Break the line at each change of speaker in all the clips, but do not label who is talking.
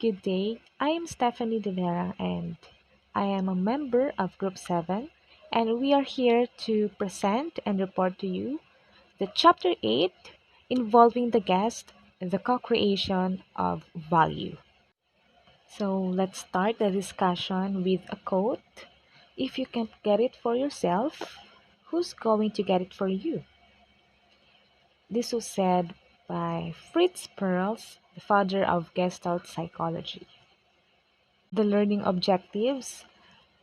Good day. I am Stephanie De Vera and I am a member of Group 7 and we are here to present and report to you the Chapter 8 involving the guest, the co-creation of value. So let's start the discussion with a quote. If you can't get it for yourself, who's going to get it for you? This was said by Fritz Perls, the father of Gestalt psychology. The learning objectives.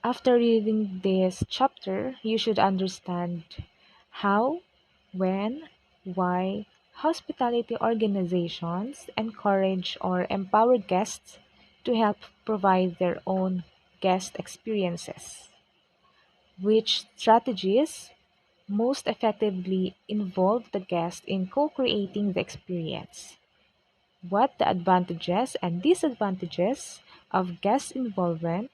After reading this chapter, you should understand how, when, why hospitality organizations encourage or empower guests to help provide their own guest experiences, which strategies most effectively involve the guest in co creating the experience, what the advantages and disadvantages of guest involvement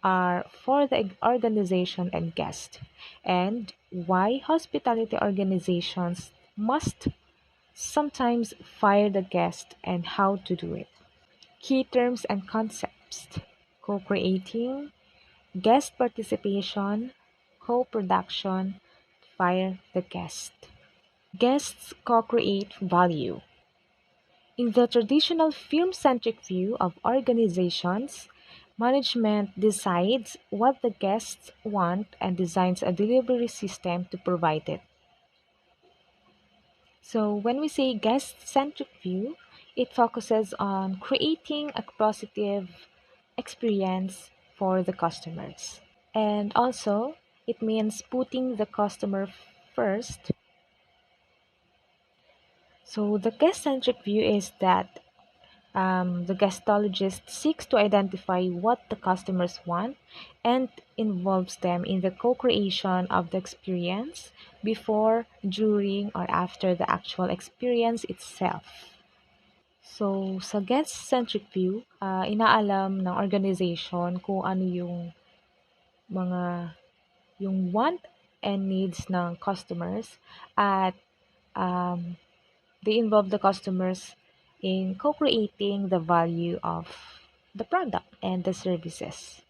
are for the organization and guest, and why hospitality organizations must sometimes fire the guest and how to do it. Key terms and concepts: co creating, guest participation, co production, fire the guest. Guests co create value. In the traditional firm-centric view of organizations, management decides what the guests want and designs a delivery system to provide it. So when we say guest-centric view, it focuses on creating a positive experience for the customers. And also, it means putting the customer first. So the guest-centric view is that the guestologist seeks to identify what the customers want and involves them in the co-creation of the experience before, during, or after the actual experience itself. So, sa guest-centric view, inaalam ng organization kung ano mga yung want and needs ng customers at um, they involve the customers in co-creating the value of the product and the services.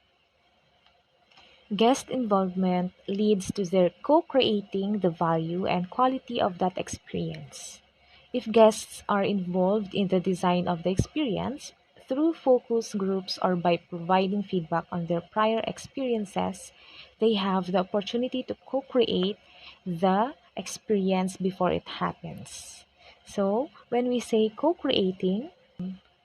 Guest involvement leads to their co-creating the value and quality of that experience. If guests are involved in the design of the experience, through focus groups or by providing feedback on their prior experiences, they have the opportunity to co create the experience before it happens. So, when we say co creating,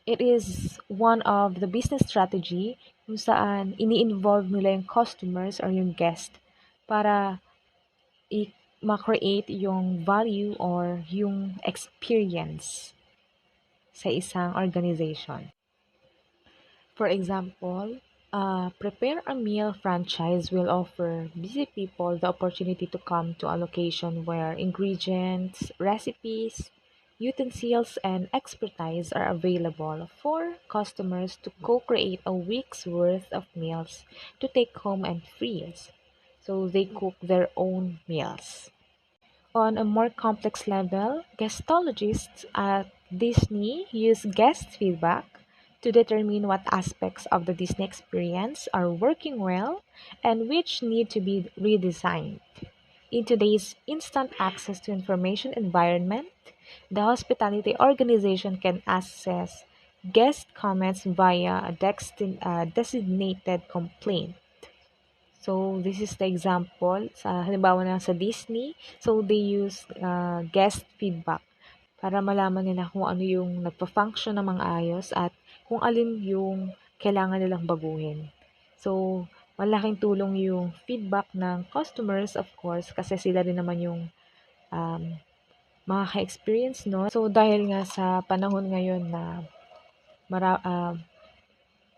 it is one of the business strategy kung saan ini-involve nila yung customers or yung guest para ma-create yung value or yung experience sa isang organization. For example, Prepare a Meal franchise will offer busy people the opportunity to come to a location where ingredients, recipes, utensils, and expertise are available for customers to co-create a week's worth of meals to take home and freeze. So they cook their own meals. On a more complex level, guestologists at Disney use guest feedback to determine what aspects of the Disney experience are working well and which need to be redesigned. In today's instant access to information environment, the hospitality organization can access guest comments via a designated complaint. So, this is the example. Sa halimbawa na sa Disney, so they use guest feedback para malaman nila kung ano yung nagpa-function ng mga ayos at kung alin yung kailangan nilang baguhin. So, malaking tulong yung feedback ng customers, of course, kasi sila din naman yung um, makaka-experience no. So, dahil nga sa panahon ngayon na mara, ah,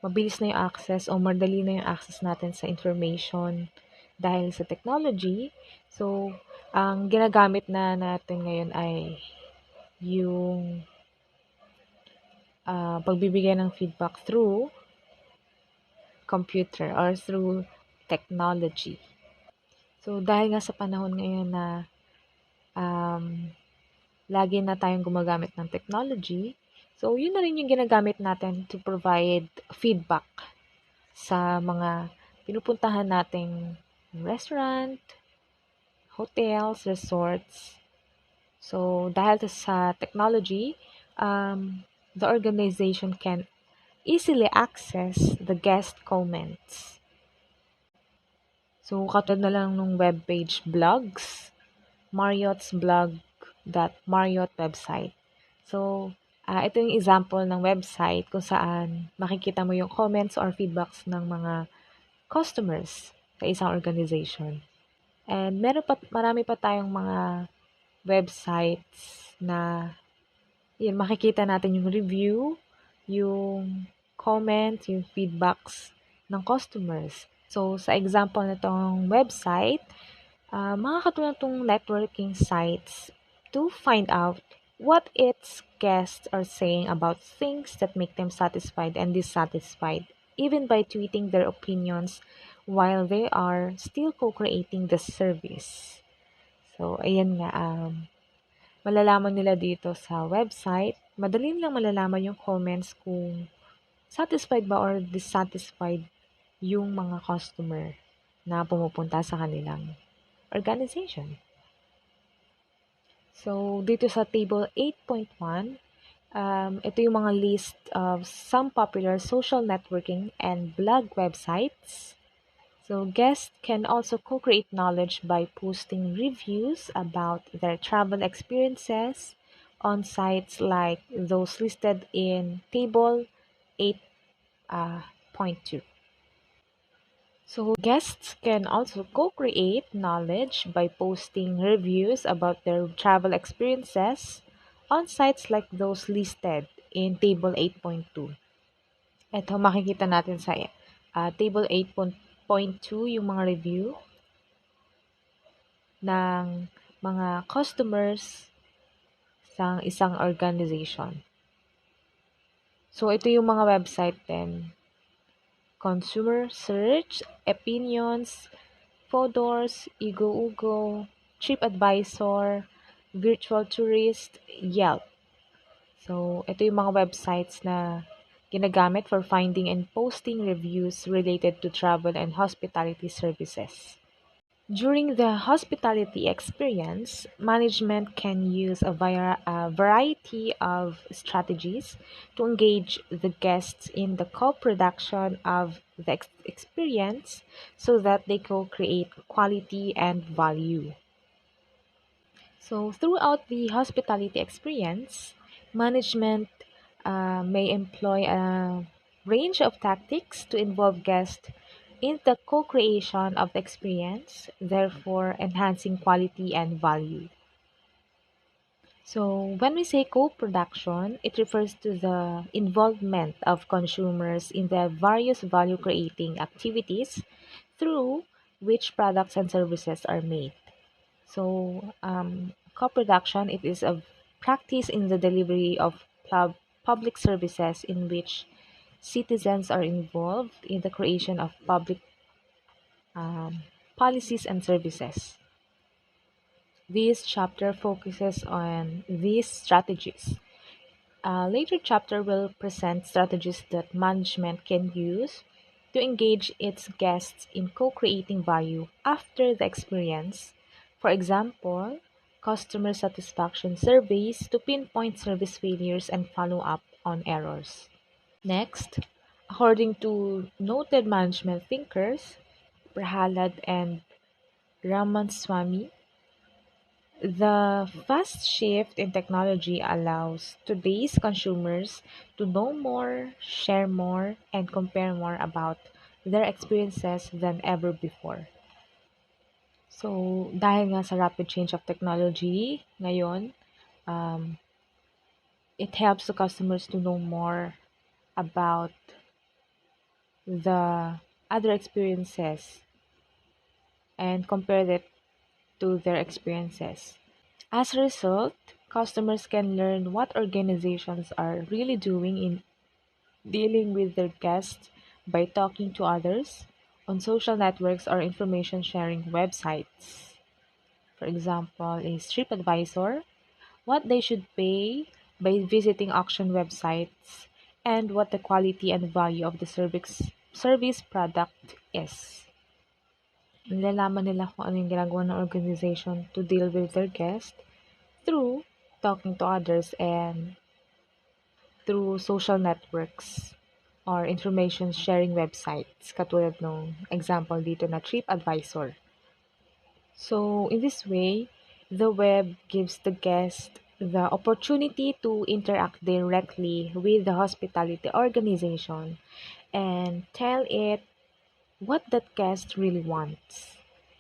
mabilis na yung access o madali na yung access natin sa information dahil sa technology. So, ang ginagamit na natin ngayon ay yung pagbibigay ng feedback through computer or through technology. So, dahil nga sa panahon ngayon na um, lagi na tayong gumagamit ng technology, So, yun na rin yung ginagamit natin to provide feedback sa mga pinupuntahan nating restaurant, hotels, resorts. So, dahil sa technology, the organization can easily access the guest comments. So, katulad na lang nung webpage blogs, Marriott's blog dot Marriott website. So, ito yung example ng website kung saan makikita mo yung comments or feedbacks ng mga customers sa isang organization. And marami pa tayong mga websites na yun, makikita natin yung review, yung comment, yung feedbacks ng customers. So, sa example na itong website, makakatulong itong networking sites to find out what its guests are saying about things that make them satisfied and dissatisfied, even by tweeting their opinions while they are still co-creating the service. So, ayan nga, malalaman nila dito sa website, madali lang malalaman yung comments kung satisfied ba or dissatisfied yung mga customer na pumupunta sa kanilang organization. So, dito sa table 8.1, ito yung mga list of some popular social networking and blog websites. So, guests can also co-create knowledge by posting reviews about their travel experiences on sites like those listed in Table 8.2. So, guests can also co-create knowledge by posting reviews about their travel experiences on sites like those listed in Table 8.2. Ito makikita natin sa Table 8.2 yung mga review ng mga customers sa isang organization. So, ito yung mga website din. Consumer Search, Opinions, Fodors, Igo-Ugo, TripAdvisor, Virtual Tourist, Yelp. So, ito yung mga websites na ginagamit for finding and posting reviews related to travel and hospitality services. During the hospitality experience, management can use a variety of strategies to engage the guests in the co-production of the experience so that they co-create quality and value. So, throughout the hospitality experience, management may employ a range of tactics to involve guests in the co-creation of the experience, therefore enhancing quality and value. So, when we say co-production, it refers to the involvement of consumers in the various value-creating activities through which products and services are made. So, co-production, it is a practice in the delivery of public services in which citizens are involved in the creation of public um, policies and services. This chapter focuses on these strategies. A later chapter will present strategies that management can use to engage its guests in co-creating value after the experience. For example, customer satisfaction surveys to pinpoint service failures and follow up on errors. Next, according to noted management thinkers, Prahalad and Ramaswamy, the fast shift in technology allows today's consumers to know more, share more, and compare more about their experiences than ever before. So, dahil nga sa rapid change of technology ngayon, um, it helps the customers to know more about the other experiences and compare it to their experiences. As a result, customers can learn what organizations are really doing in dealing with their guests by talking to others on social networks or information sharing websites. For example, a TripAdvisor, what they should pay by visiting auction websites and what the quality and value of the service product is. Nalalaman nila kung ano yung ginagawa ng organization to deal with their guests through talking to others and through social networks or information sharing websites katulad ng example dito na TripAdvisor. So in this way, the web gives the guest the opportunity to interact directly with the hospitality organization and tell it what that guest really wants.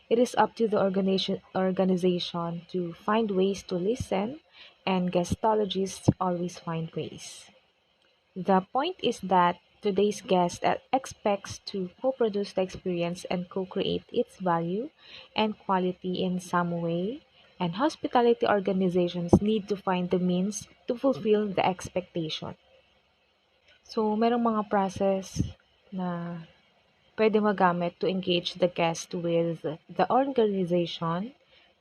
It is up to the organization to find ways to listen, and guestologists always find ways. The point is that today's guest expects to co-produce the experience and co-create its value and quality in some way, and hospitality organizations need to find the means to fulfill the expectation. So, merong mga process na pwede magamit to engage the guest with the organization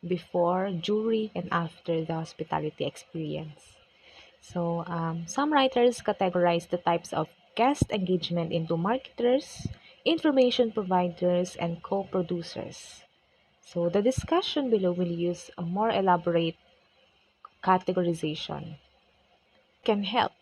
before, during, and after the hospitality experience. So, some writers categorize the types of guest engagement into marketers, information providers, and co-producers. So, the discussion below will use a more elaborate categorization. Can help.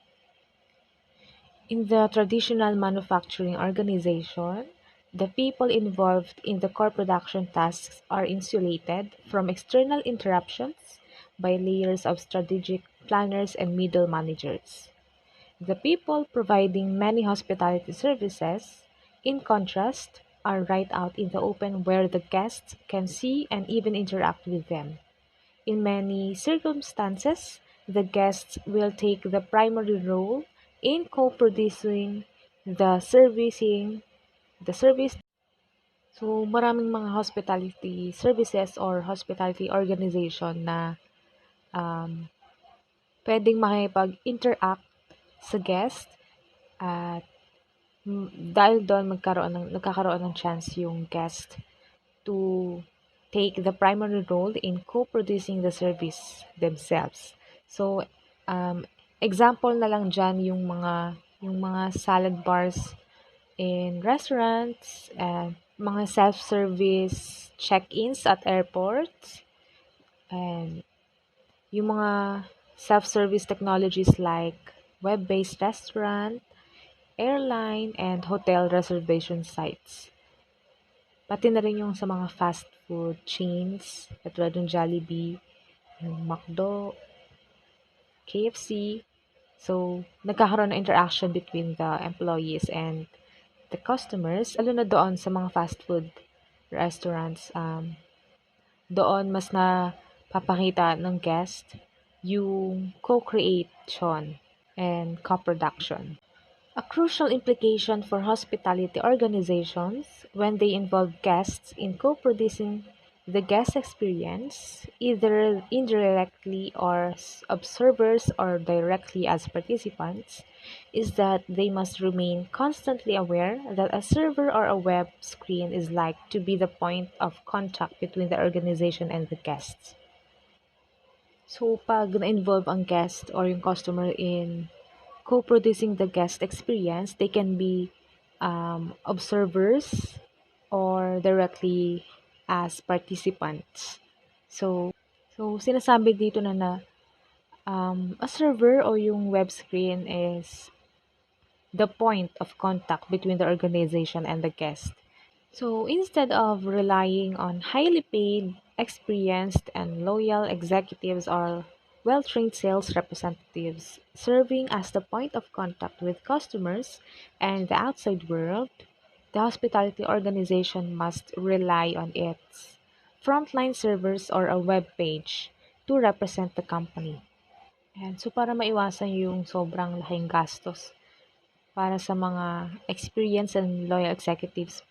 In the traditional manufacturing organization, the people involved in the core production tasks are insulated from external interruptions by layers of strategic planners and middle managers. The people providing many hospitality services, in contrast, are right out in the open where the guests can see and even interact with them. In many circumstances, the guests will take the primary role in co-producing the service. So, maraming mga hospitality services or hospitality organization na um, pwedeng makipag-interact sa guest at dahil doon nagkakaroon ng chance yung guest to take the primary role in co-producing the service themselves. So, example na lang dyan yung mga salad bars in restaurants, and mga self-service check-ins at airports, and yung mga self-service technologies like web-based restaurant, airline, and hotel reservation sites. Pati na rin yung sa mga fast food chains, katulad ng Jollibee, yung McDo, KFC. So, nagkakaroon ng interaction between the employees and the customers, lalo na doon sa mga fast food restaurants. Doon mas na papakita ng guest yung co-creation and co-production. A crucial implication for hospitality organizations when they involve guests in co-producing the guest experience, either indirectly or observers or directly as participants, is that they must remain constantly aware that a server or a web screen is like to be the point of contact between the organization and the guests. So, pag na-involve ang guest or yung customer in co-producing the guest experience, they can be observers or directly as participants. So sinasabi dito na a server o yung web screen is the point of contact between the organization and the guest. So instead of relying on highly paid, experienced, and loyal executives or well trained sales representatives serving as the point of contact with customers and the outside world, the hospitality organization must rely on its frontline servers or a web page to represent the company. And so para maiwasan yung sobrang laking gastos para sa mga experienced and loyal executives,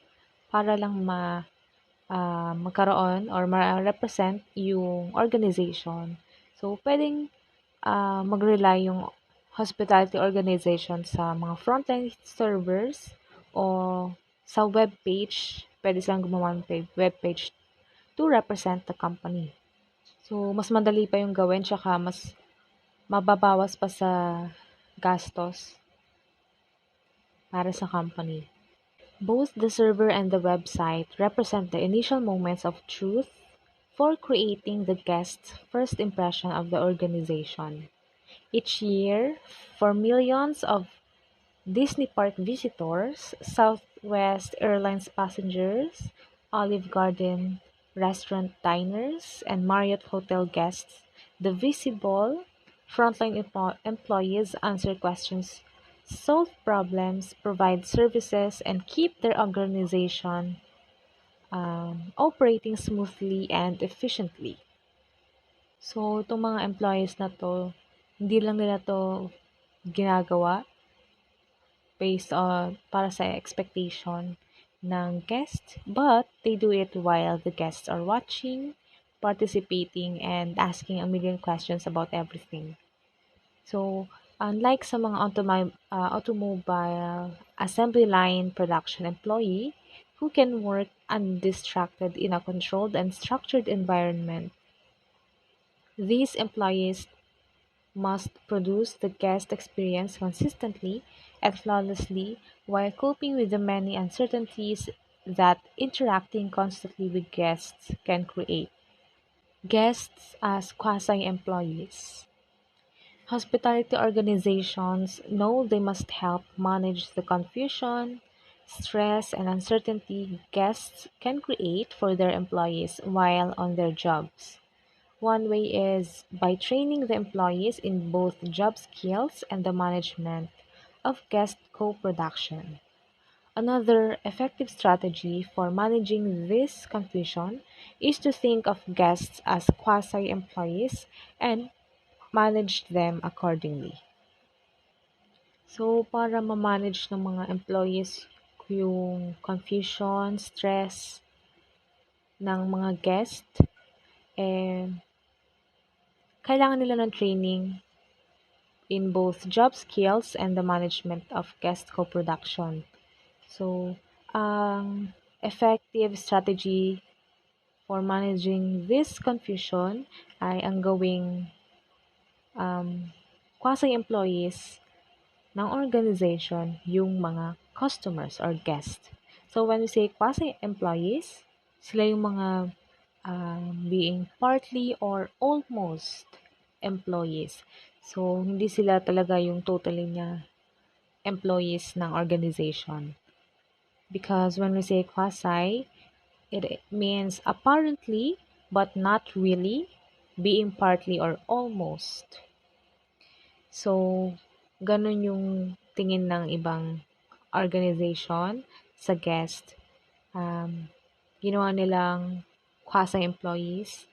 para lang magkaroon or ma-represent yung organization. So, pwedeng mag-rely yung hospitality organization sa mga frontline servers o sa web page. Pwede silang gumawa ng web page to represent the company. So, mas madali pa yung gawin, tsaka mas mababawas pa sa gastos para sa company. Both the server and the website represent the initial moments of truth for creating the guest's first impression of the organization. Each year, for millions of Disney Park visitors, Southwest Airlines passengers, Olive Garden restaurant diners, and Marriott hotel guests, the visible frontline employees answer questions, solve problems, provide services, and keep their organization operating smoothly and efficiently. So, itong mga employees na to, hindi lang nila to ginagawa based on para sa expectation ng guest, but they do it while the guests are watching, participating, and asking a million questions about everything. So, unlike sa mga automobile assembly line production employee who can work undistracted in a controlled and structured environment, these employees must produce the guest experience consistently and flawlessly while coping with the many uncertainties that interacting constantly with guests can create. Guests as quasi employees. Hospitality organizations know they must help manage the confusion, stress, and uncertainty guests can create for their employees while on their jobs. One way is by training the employees in both job skills and the management of guest co-production. Another effective strategy for managing this confusion is to think of guests as quasi-employees and manage them accordingly. So, para ma-manage ng mga employees yung confusion, stress ng mga guest, eh, kailangan nila ng training in both job skills and the management of guest co-production. So, ang effective strategy for managing this confusion ay ang gawing quasi-employees ng organization yung mga customers or guests. So, when we say quasi-employees, sila yung mga being partly or almost employees. So, hindi sila talaga yung totally niya employees ng organization. Because when we say quasi, it means apparently but not really, being partly or almost. So, ganun yung tingin ng ibang organization sa guest. Ginawa nilang quasi-employees.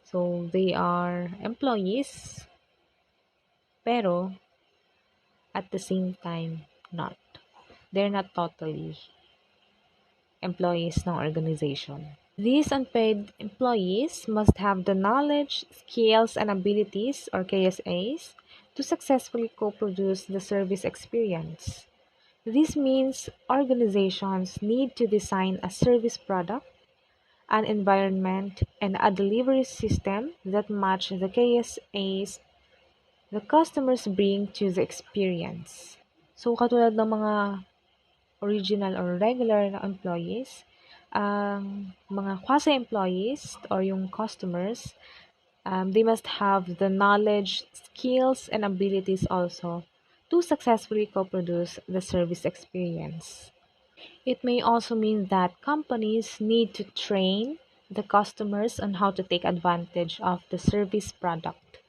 So, they are employees, pero at the same time, not. They're not totally employees ng organization. These unpaid employees must have the knowledge, skills, and abilities, or KSAs, to successfully co-produce the service experience. This means organizations need to design a service product, an environment, and a delivery system that match the KSAs the customers bring to the experience. So, katulad ng mga original or regular na employees, ang mga quasi-employees or yung customers, they must have the knowledge, skills, and abilities also to successfully co-produce the service experience. It may also mean that companies need to train the customers on how to take advantage of the service product.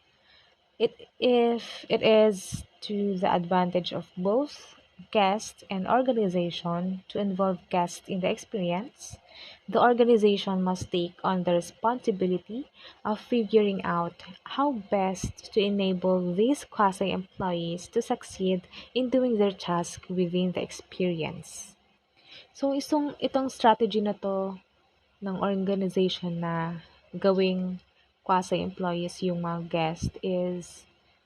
If it is to the advantage of both guest and organization to involve guests in the experience, the organization must take on the responsibility of figuring out how best to enable these quasi employees to succeed in doing their task within the experience. So, itong strategy na to ng organization na gawing quasi-employees yung mga guest is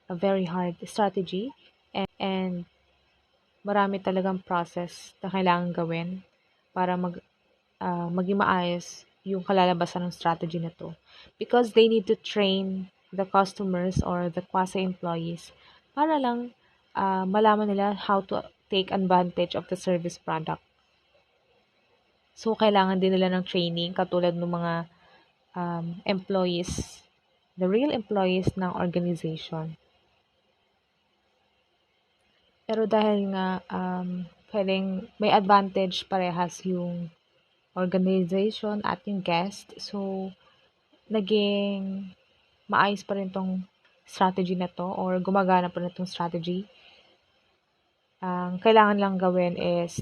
a very hard strategy and marami talagang process na kailangan gawin para maging maayos yung kalalabasan ng strategy na to. Because they need to train the customers or the quasi-employees para lang malaman nila how to take advantage of the service product. So, kailangan din nila ng training katulad ng mga employees, the real employees ng organization. Pero dahil nga pwedeng may advantage parehas yung organization at yung guest, so naging maayos pa rin tong strategy na 'to or gumagana pa rin 'tong strategy. Ang kailangan lang gawin is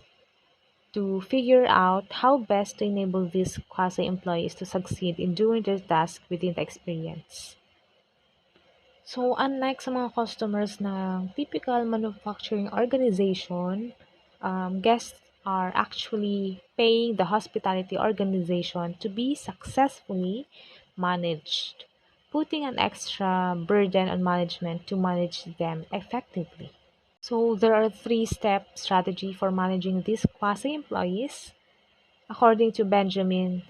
to figure out how best to enable these quasi-employees to succeed in doing their task within the experience. So, unlike sa mga customers ng typical manufacturing organization, guests are actually paying the hospitality organization to be successfully managed, putting an extra burden on management to manage them effectively. So, there are three-step strategy for managing these quasi-employees, according to Benjamin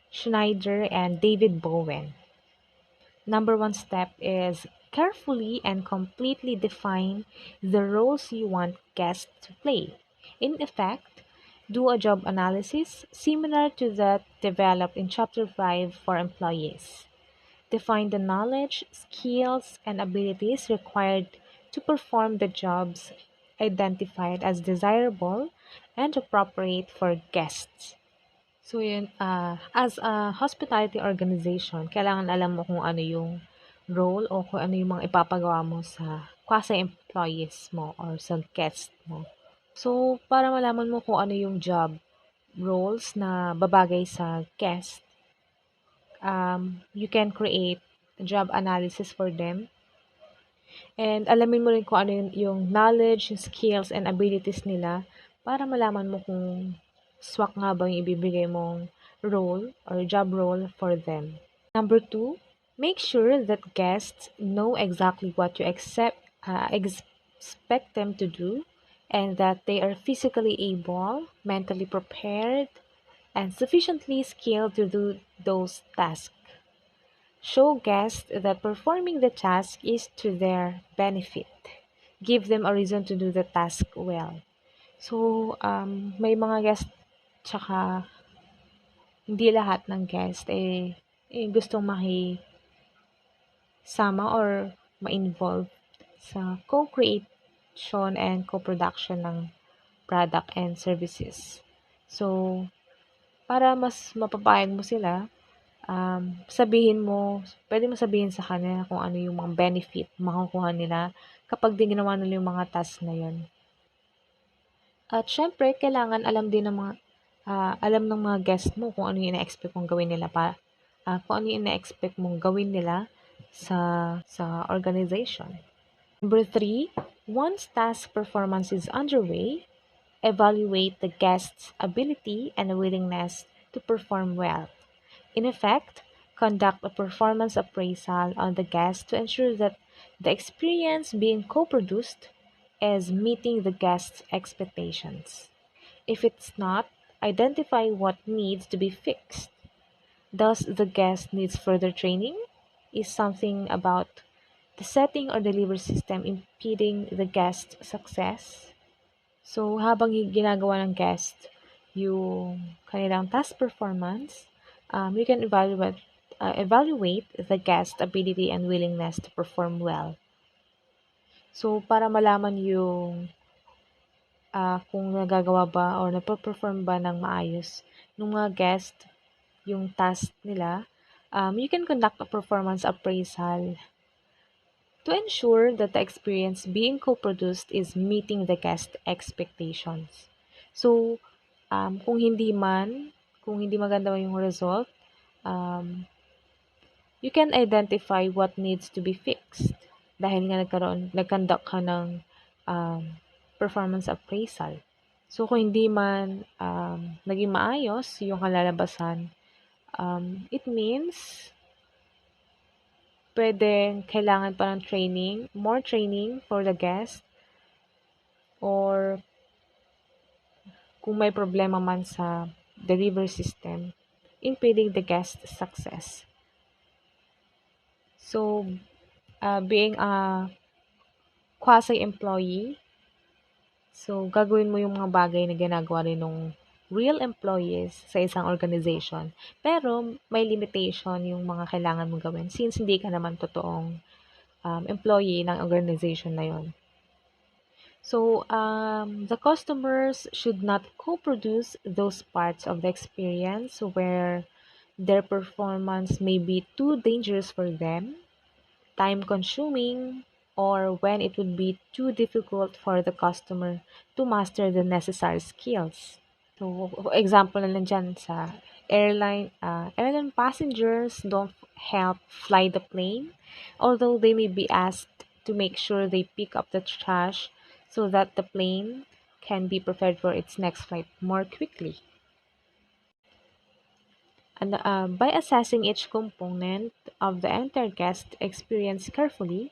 Schneider and David Bowen. Number one step is carefully and completely define the roles you want guests to play. In effect, do a job analysis similar to that developed in Chapter 5 for employees. Define the knowledge, skills, and abilities required to perform the jobs identified as desirable and appropriate for guests. So yun, as a hospitality organization, kailangan alam mo kung ano yung role o kung ano yung mga ipapagawa mo sa quasi-employees mo or sa guests mo. So, para malaman mo kung ano yung job roles na babagay sa guest, you can create a job analysis for them. And alamin mo rin kung ano yung knowledge, yung skills, and abilities nila para malaman mo kung swak nga ba yung ibibigay mong role or job role for them. Number two, make sure that guests know exactly what you expect them to do and that they are physically able, mentally prepared, and sufficiently skilled to do those tasks. Show guests that performing the task is to their benefit. Give them a reason to do the task well. So, may mga guest tsaka hindi lahat ng guest gustong makisama or ma-involve sa co-creation and co-production ng product and services. So, para mas mapapayag mo sila, sabihin mo, pwede mo sabihin sa kanila kung ano yung mga benefit makukuha nila kapag din ginawa nila yung mga task na yun. At syempre, kailangan alam ng mga guest mo kung ano yung ina-expect mong gawin nila kung ano yung ina-expect mong gawin nila sa organization. Number three, once task performance is underway, evaluate the guest's ability and willingness to perform well. In effect, conduct a performance appraisal on the guest to ensure that the experience being co-produced is meeting the guest's expectations. If it's not, identify what needs to be fixed. Does the guest needs further training? Is something about the setting or delivery system impeding the guest's success? So, habang ginagawa ng guest yung kanilang task performance, you can evaluate the guest's ability and willingness to perform well. So, para malaman yung kung nagagawa ba or nagpe-perform ba ng maayos ng mga guest yung task nila, you can conduct a performance appraisal to ensure that the experience being co-produced is meeting the guest expectations. So, kung hindi maganda yung result, you can identify what needs to be fixed. Dahil nga nag-conduct ka ng performance appraisal. So, kung hindi man naging maayos yung kalalabasan, it means kailangan pa ng training, more training for the guest, or kung may problema man sa delivery system, impeding the guest success. So, being a quasi-employee, so gagawin mo yung mga bagay na ginagawa rin ng real employees sa isang organization. Pero may limitation yung mga kailangan mong gawin since hindi ka naman totoong employee ng organization na yon. So, the customers should not co-produce those parts of the experience where their performance may be too dangerous for them, time consuming, or when it would be too difficult for the customer to master the necessary skills. So, for example na lang dyan sa airline passengers don't help fly the plane, although they may be asked to make sure they pick up the trash so that the plane can be prepared for its next flight more quickly. And by assessing each component of the entire guest experience carefully,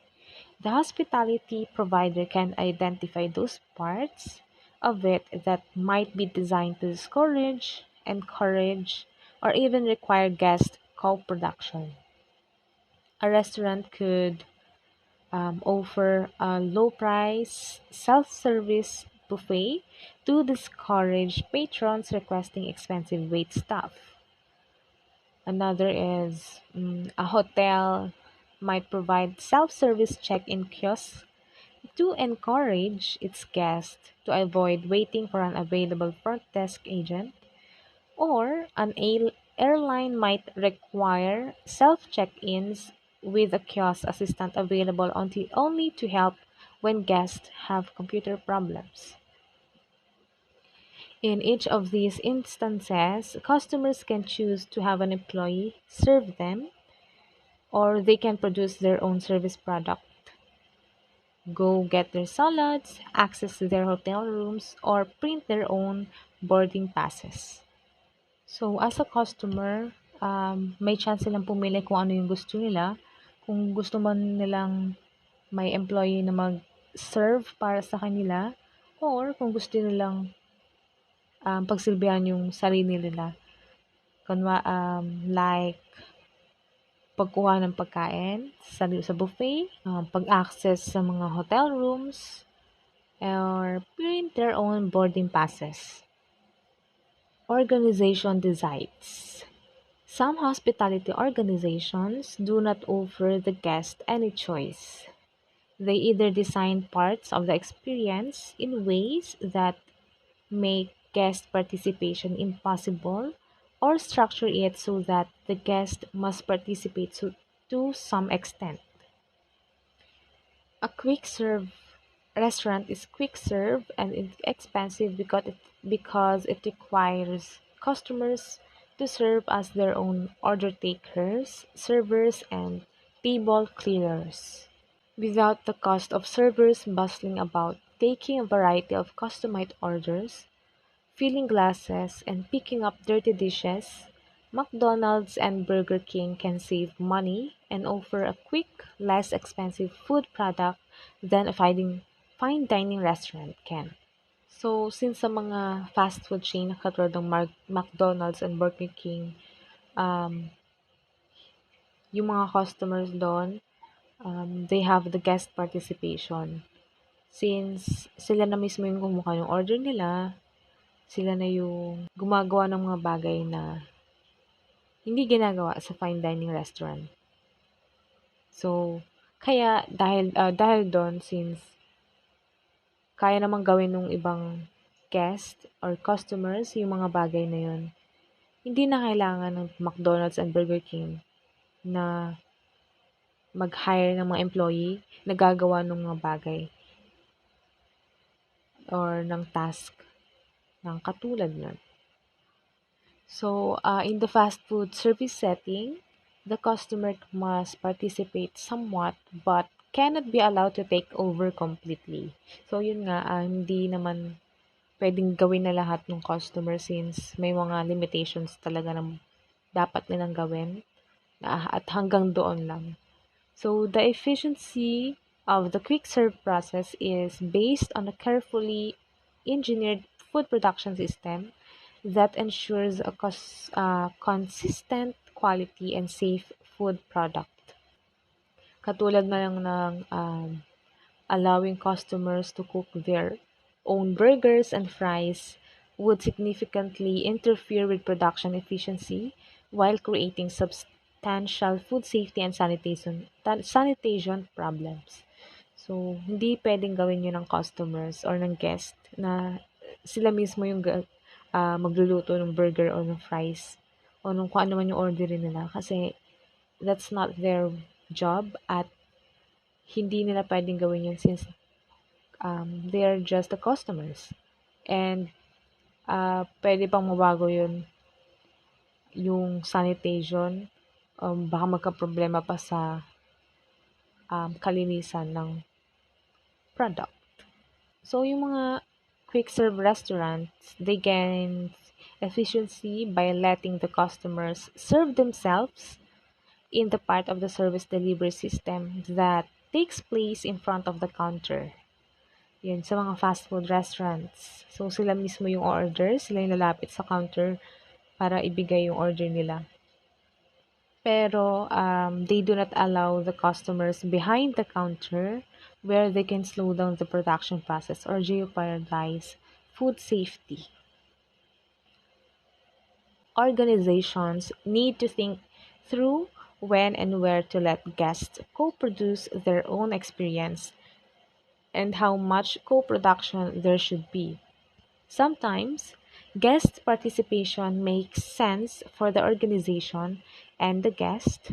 the hospitality provider can identify those parts of it that might be designed to discourage, encourage, or even require guest co-production. A restaurant could offer a low price self-service buffet to discourage patrons requesting expensive wait staff. Another is a hotel might provide self-service check-in kiosks to encourage its guests to avoid waiting for an available front desk agent, or airline might require self check ins with a kiosk assistant available only to help when guests have computer problems. In each of these instances, customers can choose to have an employee serve them, or they can produce their own service product, go get their salads, access their hotel rooms, or print their own boarding passes. So, as a customer, may chance silang pumili kung ano yung gusto nila. Kung gusto man nilang may employee na mag-serve para sa kanila, or kung gusto nilang pagsilbihan yung sarili nila. Like pagkuha ng pagkain sa buffet, pag-access sa mga hotel rooms, or print their own boarding passes. Organization decides. Some hospitality organizations do not offer the guest any choice. They either design parts of the experience in ways that make guest participation impossible, or structure it so that the guest must participate to some extent. A quick serve restaurant is quick serve and expensive because it requires customers to serve as their own order takers, servers, and table clearers, without the cost of servers bustling about taking a variety of customized orders, filling glasses, and picking up dirty dishes. McDonald's and Burger King can save money and offer a quick, less expensive food product than a fine dining restaurant can. So, since sa mga fast food chain na katulad ng McDonald's and Burger King, um, yung mga customers doon, they have the guest participation. Since sila na mismo yung kumuha ng order nila, sila na yung gumagawa ng mga bagay na hindi ginagawa sa fine dining restaurant. So, kaya dahil doon since kaya namang gawin ng ibang guest or customers yung mga bagay na yun, hindi na kailangan ng McDonald's and Burger King na mag-hire ng mga employee na gagawa ng mga bagay or ng task ng katulad nun. So, in the fast food service setting, the customer must participate somewhat but cannot be allowed to take over completely. So, yun nga, hindi naman pwedeng gawin na lahat ng customer since may mga limitations talaga na dapat nilang gawin at hanggang doon lang. So, the efficiency of the quick serve process is based on a carefully engineered food production system that ensures a consistent quality and safe food product. Katulad na lang ng allowing customers to cook their own burgers and fries would significantly interfere with production efficiency while creating substantial food safety and sanitation problems. So, hindi pwedeng gawin yun ng customers or ng guest na sila mismo yung magluluto ng burger or ng fries o nung kung ano man yung orderin nila kasi that's not their job at hindi nila pwedeng gawin yun since they are just the customers. And pwede pang mabago yun yung sanitation. Baka magka-problema pa sa kalinisan ng product. So, yung mga quick serve restaurants, they gain efficiency by letting the customers serve themselves in the part of the service delivery system that takes place in front of the counter. Yun, sa mga fast food restaurants. So, sila mismo yung order, sila yung lalapit sa counter para ibigay yung order nila. Pero, they do not allow the customers behind the counter where they can slow down the production process or jeopardize food safety. Organizations need to think through when and where to let guests co-produce their own experience and how much co-production there should be. Sometimes, guest participation makes sense for the organization and the guest,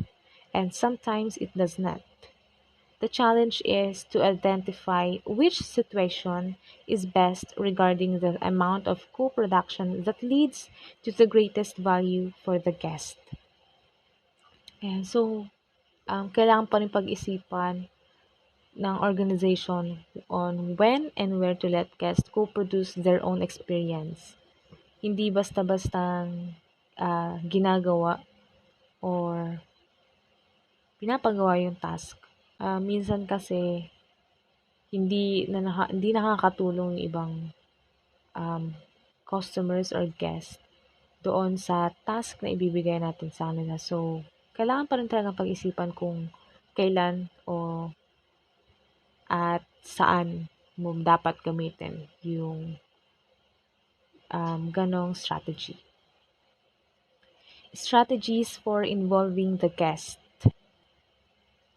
and sometimes it does not. The challenge is to identify which situation is best regarding the amount of co production that leads to the greatest value for the guest. And so, kailangan pa rin pag-isipan ng organization on when and where to let guests co-produce their own experience. Hindi basta-bastang ginagawa or pinapagawa yung task. Minsan kasi hindi nakakatulong yung ibang um, customers or guests doon sa task na ibibigay natin sa kanila. So, kailangan pa rin talagang pag-isipan kung kailan o at saan mo dapat gamitin yung ganong strategy. Strategies for involving the guest.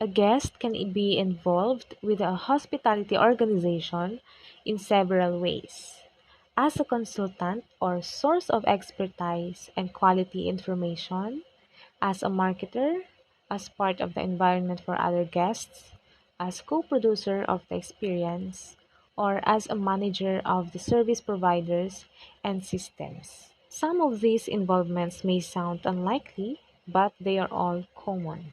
A guest can be involved with a hospitality organization in several ways. As a consultant or source of expertise and quality information, as a marketer, as part of the environment for other guests, as co-producer of the experience, or as a manager of the service providers and systems. Some of these involvements may sound unlikely, but they are all common.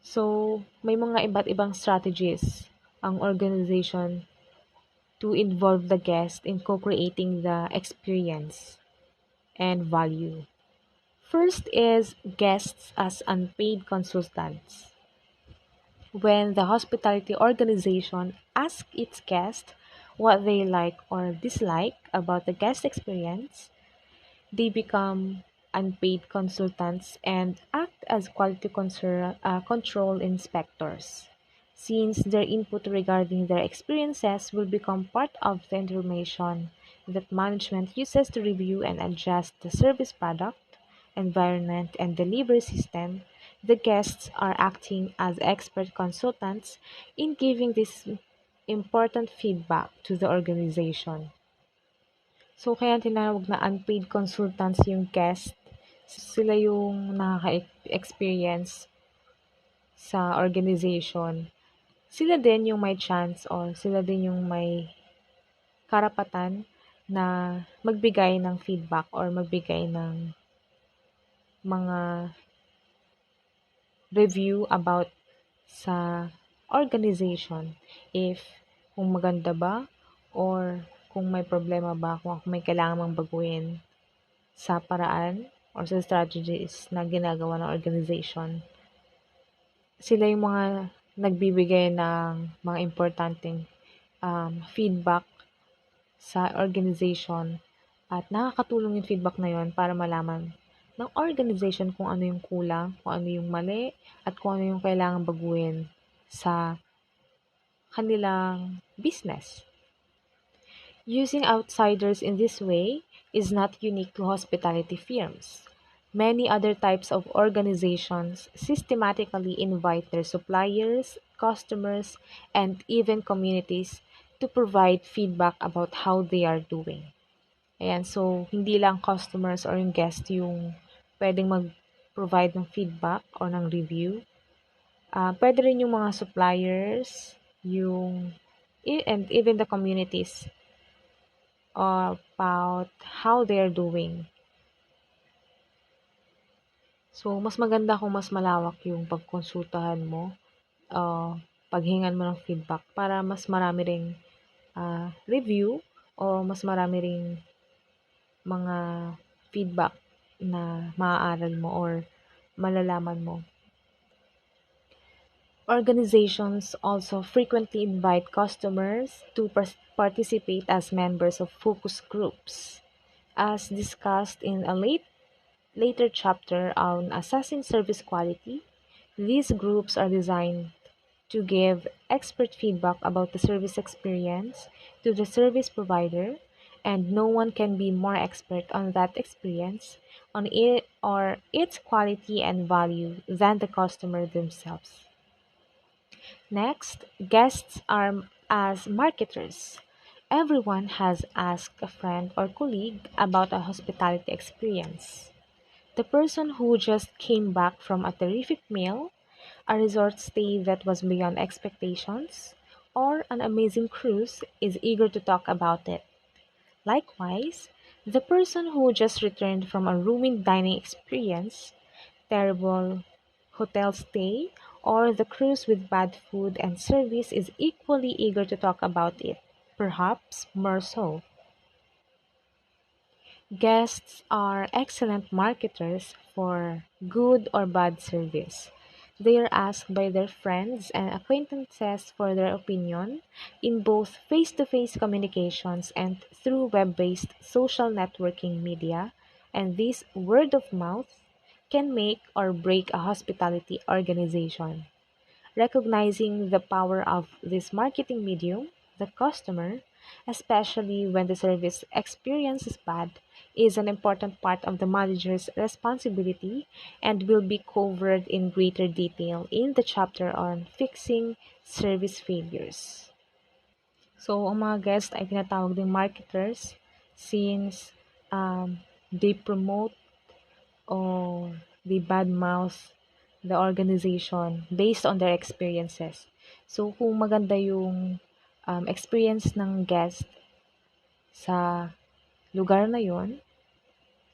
So, may mga iba't ibang strategies ang organization to involve the guest in co-creating the experience and value. First is guests as unpaid consultants. When the hospitality organization asks its guests what they like or dislike about the guest experience, they become unpaid consultants and act as quality control inspectors. Since their input regarding their experiences will become part of the information that management uses to review and adjust the service product, environment, and delivery system, the guests are acting as expert consultants in giving this important feedback to the organization. So, kaya tinawag na unpaid consultants yung guest. Sila yung nakaka-experience sa organization. Sila din yung may chance or sila din yung may karapatan na magbigay ng feedback or magbigay ng mga review about sa organization. If kung maganda ba or kung may problema ba, kung may kailangan mang baguhin sa paraan or sa strategies na ginagawa ng organization. Sila yung mga nagbibigay ng mga importanteng feedback sa organization at nakakatulong yung feedback na yon para malaman ng organization kung ano yung kulang, kung ano yung mali, at kung ano yung kailangan baguhin sa kanilang business. Using outsiders in this way is not unique to hospitality firms. Many other types of organizations systematically invite their suppliers, customers, and even communities to provide feedback about how they are doing. Ayan, so hindi lang customers or yung guest yung pwedeng mag-provide ng feedback or ng review. Pwede rin yung mga suppliers, and even the communities about how they're doing. So, mas maganda kung mas malawak yung pagkonsultahan mo, paghingan mo ng feedback para mas marami ring review o mas marami ring mga feedback na maaaral mo or malalaman mo. Organizations also frequently invite customers to participate as members of focus groups. As discussed in a later chapter on assessing service quality, these groups are designed to give expert feedback about the service experience to the service provider, and no one can be more expert on that experience on it or its quality and value than the customer themselves. Next, guests are as marketers. Everyone has asked a friend or colleague about a hospitality experience. The person who just came back from a terrific meal, a resort stay that was beyond expectations, or an amazing cruise is eager to talk about it. Likewise, the person who just returned from a ruined dining experience, terrible hotel stay, or the cruise with bad food and service is equally eager to talk about it, perhaps more so. Guests are excellent marketers for good or bad service. They are asked by their friends and acquaintances for their opinion in both face to face communications and through web based social networking media, and this word of mouth can make or break a hospitality organization. Recognizing the power of this marketing medium, the customer, especially when the service experience is bad, is an important part of the manager's responsibility and will be covered in greater detail in the chapter on fixing service failures. So, ang mga guests ay tinatawag ding marketers since they promote or they badmouth the organization based on their experiences. So, kung maganda yung experience ng guest sa lugar na yon,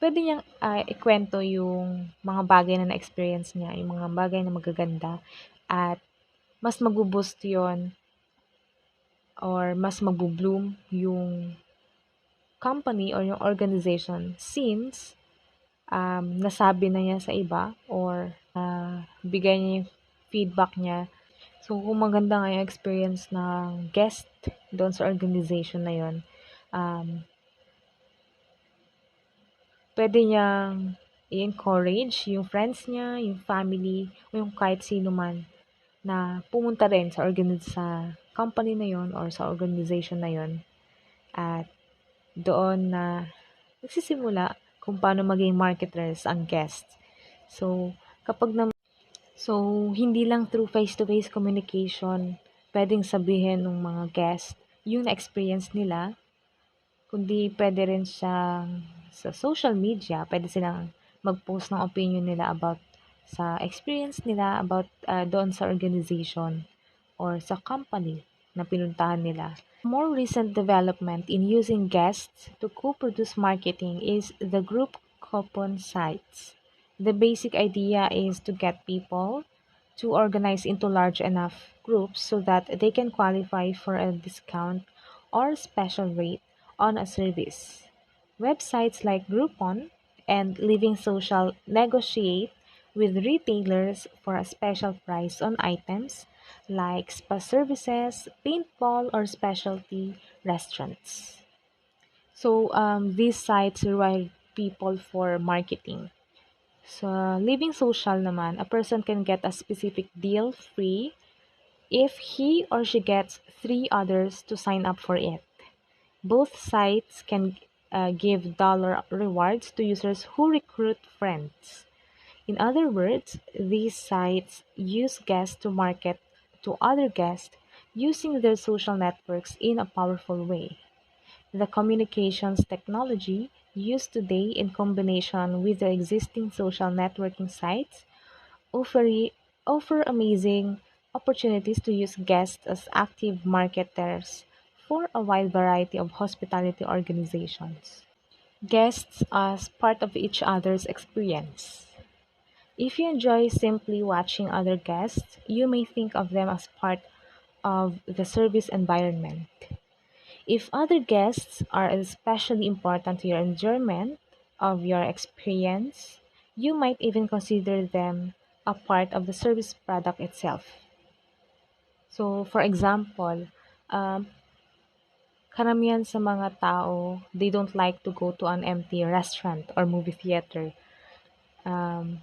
pwede niyang ikwento yung mga bagay na na-experience niya, yung mga bagay na magaganda, at mas mag-boost yon or mas mag-bloom yung company or yung organization since nasabi na niya sa iba or bigay niya yung feedback niya. So, kung maganda nga yung experience ng guest doon sa organization na yon, um, pwede niyang i-encourage yung friends niya, yung family, o yung kahit sino man na pumunta rin sa company na yon or sa organization na yon at doon na nagsisimula kung paano maging marketers ang guest. So, kapag na So, hindi lang through face-to-face communication pwedeng sabihin ng mga guest yung na-experience nila, kundi pwede rin siyang sa social media, pwede silang mag-post ng opinion nila about sa experience nila about doon sa organization or sa company na pinuntahan nila. More recent development in using guests to co-produce marketing is the group coupon sites. The basic idea is to get people to organize into large enough groups so that they can qualify for a discount or special rate on a service. Websites like Groupon and Living Social negotiate with retailers for a special price on items like spa services, paintball, or specialty restaurants. So these sites reward people for marketing. Sa living social naman, a person can get a specific deal free if he or she gets three others to sign up for it. Both sites can give dollar rewards to users who recruit friends. In other words, these sites use guests to market to other guests using their social networks in a powerful way. The communications technology used today in combination with the existing social networking sites offer, offer amazing opportunities to use guests as active marketers for a wide variety of hospitality organizations. Guests as part of each other's experience. If you enjoy simply watching other guests, you may think of them as part of the service environment. If other guests are especially important to your enjoyment of your experience, you might even consider them a part of the service product itself. So, for example, um, karamihan sa mga tao, they don't like to go to an empty restaurant or movie theater. Um,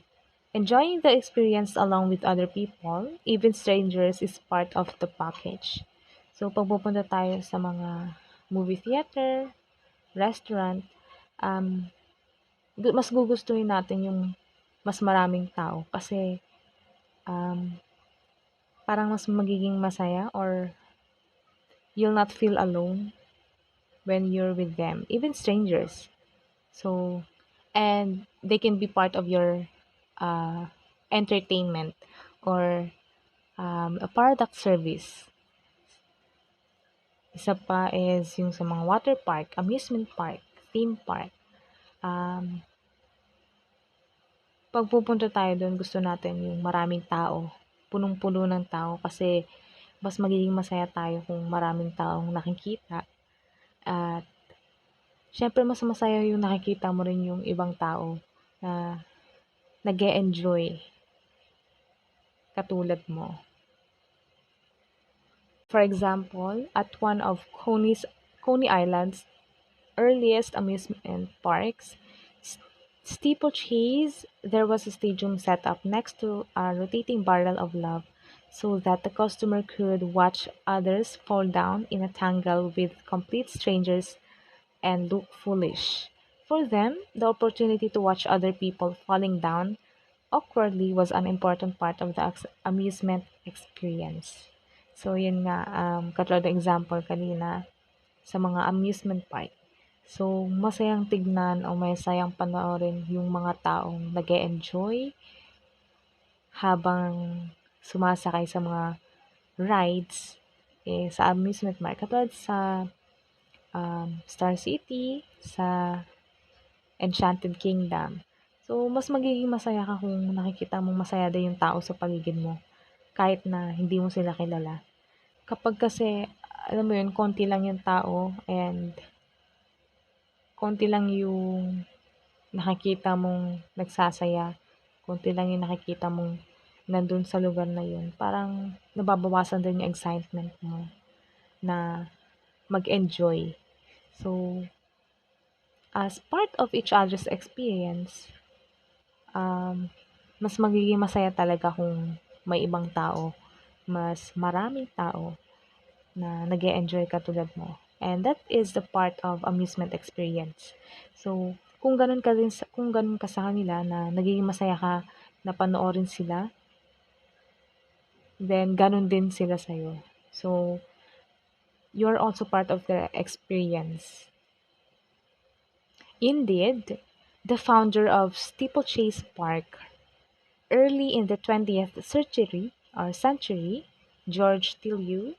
Enjoying the experience along with other people, even strangers, is part of the package. So, pag pupunta tayo sa mga movie theater, restaurant, um, mas gugustuhin natin yung mas maraming tao kasi um, parang mas magiging masaya or you'll not feel alone when you're with them, even strangers. So, and they can be part of your uh, entertainment or a product service. Isa pa is yung sa mga water park, amusement park, theme park. Um, Pag pupunta tayo do'n gusto natin yung maraming tao, punong-puno ng tao kasi mas magiging masaya tayo kung maraming taong nakikita at siyempre mas masaya yung nakikita mo rin yung ibang tao na nag-e-enjoy katulad mo. For example, at one of Coney Island's earliest amusement parks, Steeplechase, there was a stadium set up next to a rotating barrel of love so that the customer could watch others fall down in a tangle with complete strangers and look foolish. For them, the opportunity to watch other people falling down awkwardly was an important part of the amusement experience. So, yun nga, katulad ng example kanina, sa mga amusement park. So, masayang tignan o masayang panoorin yung mga taong nag enjoy habang sumasakay sa mga rides sa amusement park. Katulad sa Star City, sa Enchanted Kingdom. So, mas magiging masaya ka kung nakikita mong masaya din yung tao sa paligid mo kahit na hindi mo sila kilala. Kapag kasi, alam mo yun, konti lang yung tao and konti lang yung nakikita mong nagsasaya, konti lang yung nakikita mong nandun sa lugar na yun, parang nababawasan din yung excitement mo na mag-enjoy. So, as part of each other's experience, mas magiging masaya talaga kung may ibang tao, mas maraming tao na nag enjoy katulad mo. And that is the part of amusement experience. So, kung ganun ka sa kanila na nagiging masaya ka na panoorin sila, then ganun din sila sa'yo. So, you're also part of the experience. Indeed, the founder of Steeplechase Park early in the 20th century, George Tillieu,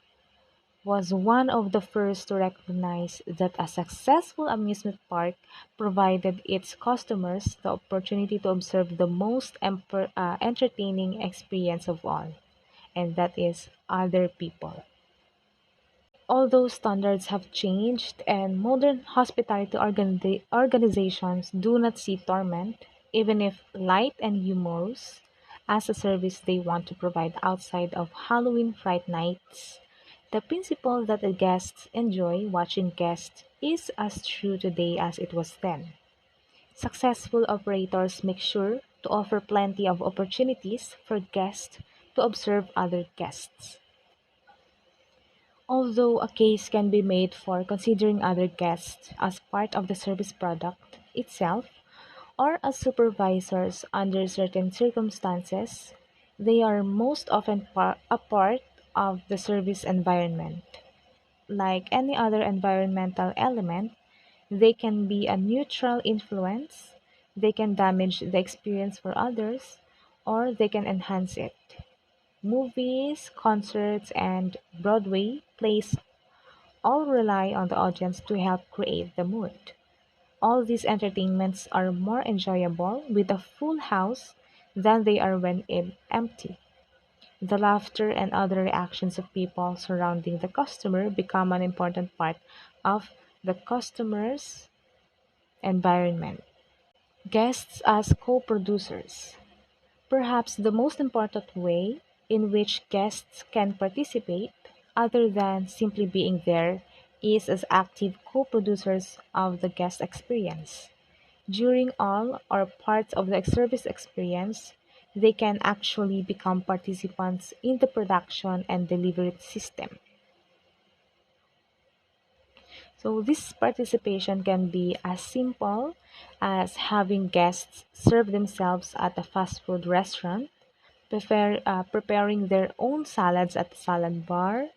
was one of the first to recognize that a successful amusement park provided its customers the opportunity to observe the most entertaining experience of all, and that is other people. Although standards have changed and modern hospitality organizations do not see torment, even if light and humorous, as a service they want to provide outside of Halloween Fright Nights, the principle that the guests enjoy watching guests is as true today as it was then. Successful operators make sure to offer plenty of opportunities for guests to observe other guests. Although a case can be made for considering other guests as part of the service product itself or as supervisors under certain circumstances, they are most often a part of the service environment. Like any other environmental element, they can be a neutral influence, they can damage the experience for others, or they can enhance it. Movies, concerts, and Broadway plays all rely on the audience to help create the mood. All these entertainments are more enjoyable with a full house than they are when empty. The laughter and other reactions of people surrounding the customer become an important part of the customer's environment. Guests as co producers. Perhaps the most important way in which guests can participate, other than simply being there, is as active co producers of the guest experience. During all or parts of the service experience, they can actually become participants in the production and delivery system. So, this participation can be as simple as having guests serve themselves at a fast food restaurant, preparing their own salads at the salad bar,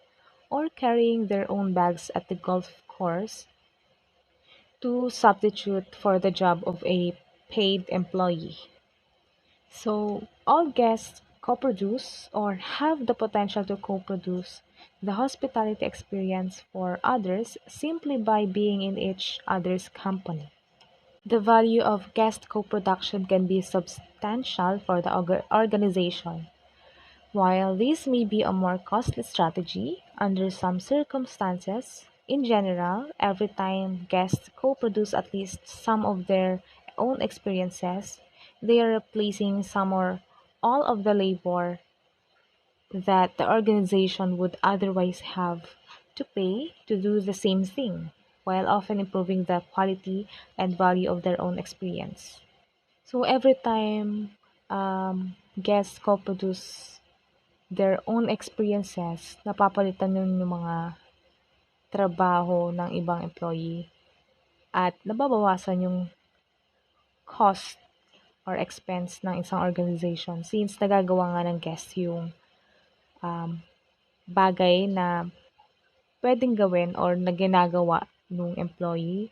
or carrying their own bags at the golf course to substitute for the job of a paid employee. So, all guests co produce or have the potential to co produce the hospitality experience for others simply by being in each other's company. The value of guest co production can be substantial for the organization. While this may be a more costly strategy under some circumstances, in general, every time guests co produce at least some of their own experiences, they are replacing some or all of the labor that the organization would otherwise have to pay to do the same thing, while often improving the quality and value of their own experience. So every time guests co produce their own experiences, napapalitan nun yung mga trabaho ng ibang employee at nababawasan yung cost or expense ng isang organization since nagagawa nga ng guest yung um, bagay na pwedeng gawin or na ginagawa nung employee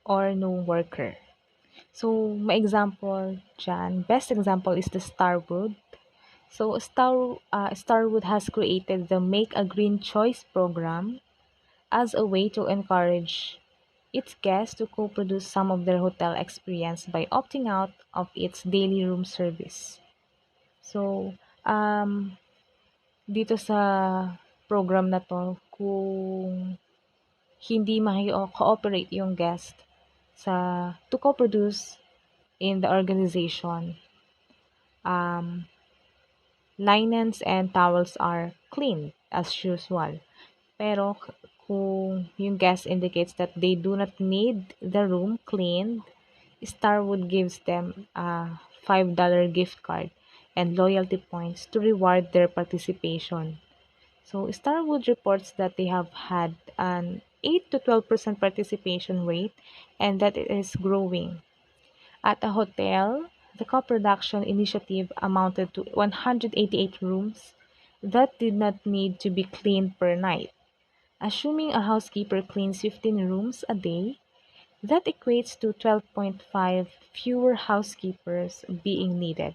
or nung worker. So, may example dyan. Best example is the Starwood. So, Starwood has created the Make a Green Choice program as a way to encourage its guests to co-produce some of their hotel experience by opting out of its daily room service. So, dito sa program na to, kung hindi cooperate yung guest sa to co-produce in the organization, um, linens and towels are clean as usual. Pero kung yung guest indicates that they do not need the room cleaned, Starwood gives them a $5 gift card and loyalty points to reward their participation. So Starwood reports that they have had an 8 to 12% participation rate and that it is growing. At a hotel, the co-production initiative amounted to 188 rooms that did not need to be cleaned per night. Assuming a housekeeper cleans 15 rooms a day, that equates to 12.5 fewer housekeepers being needed.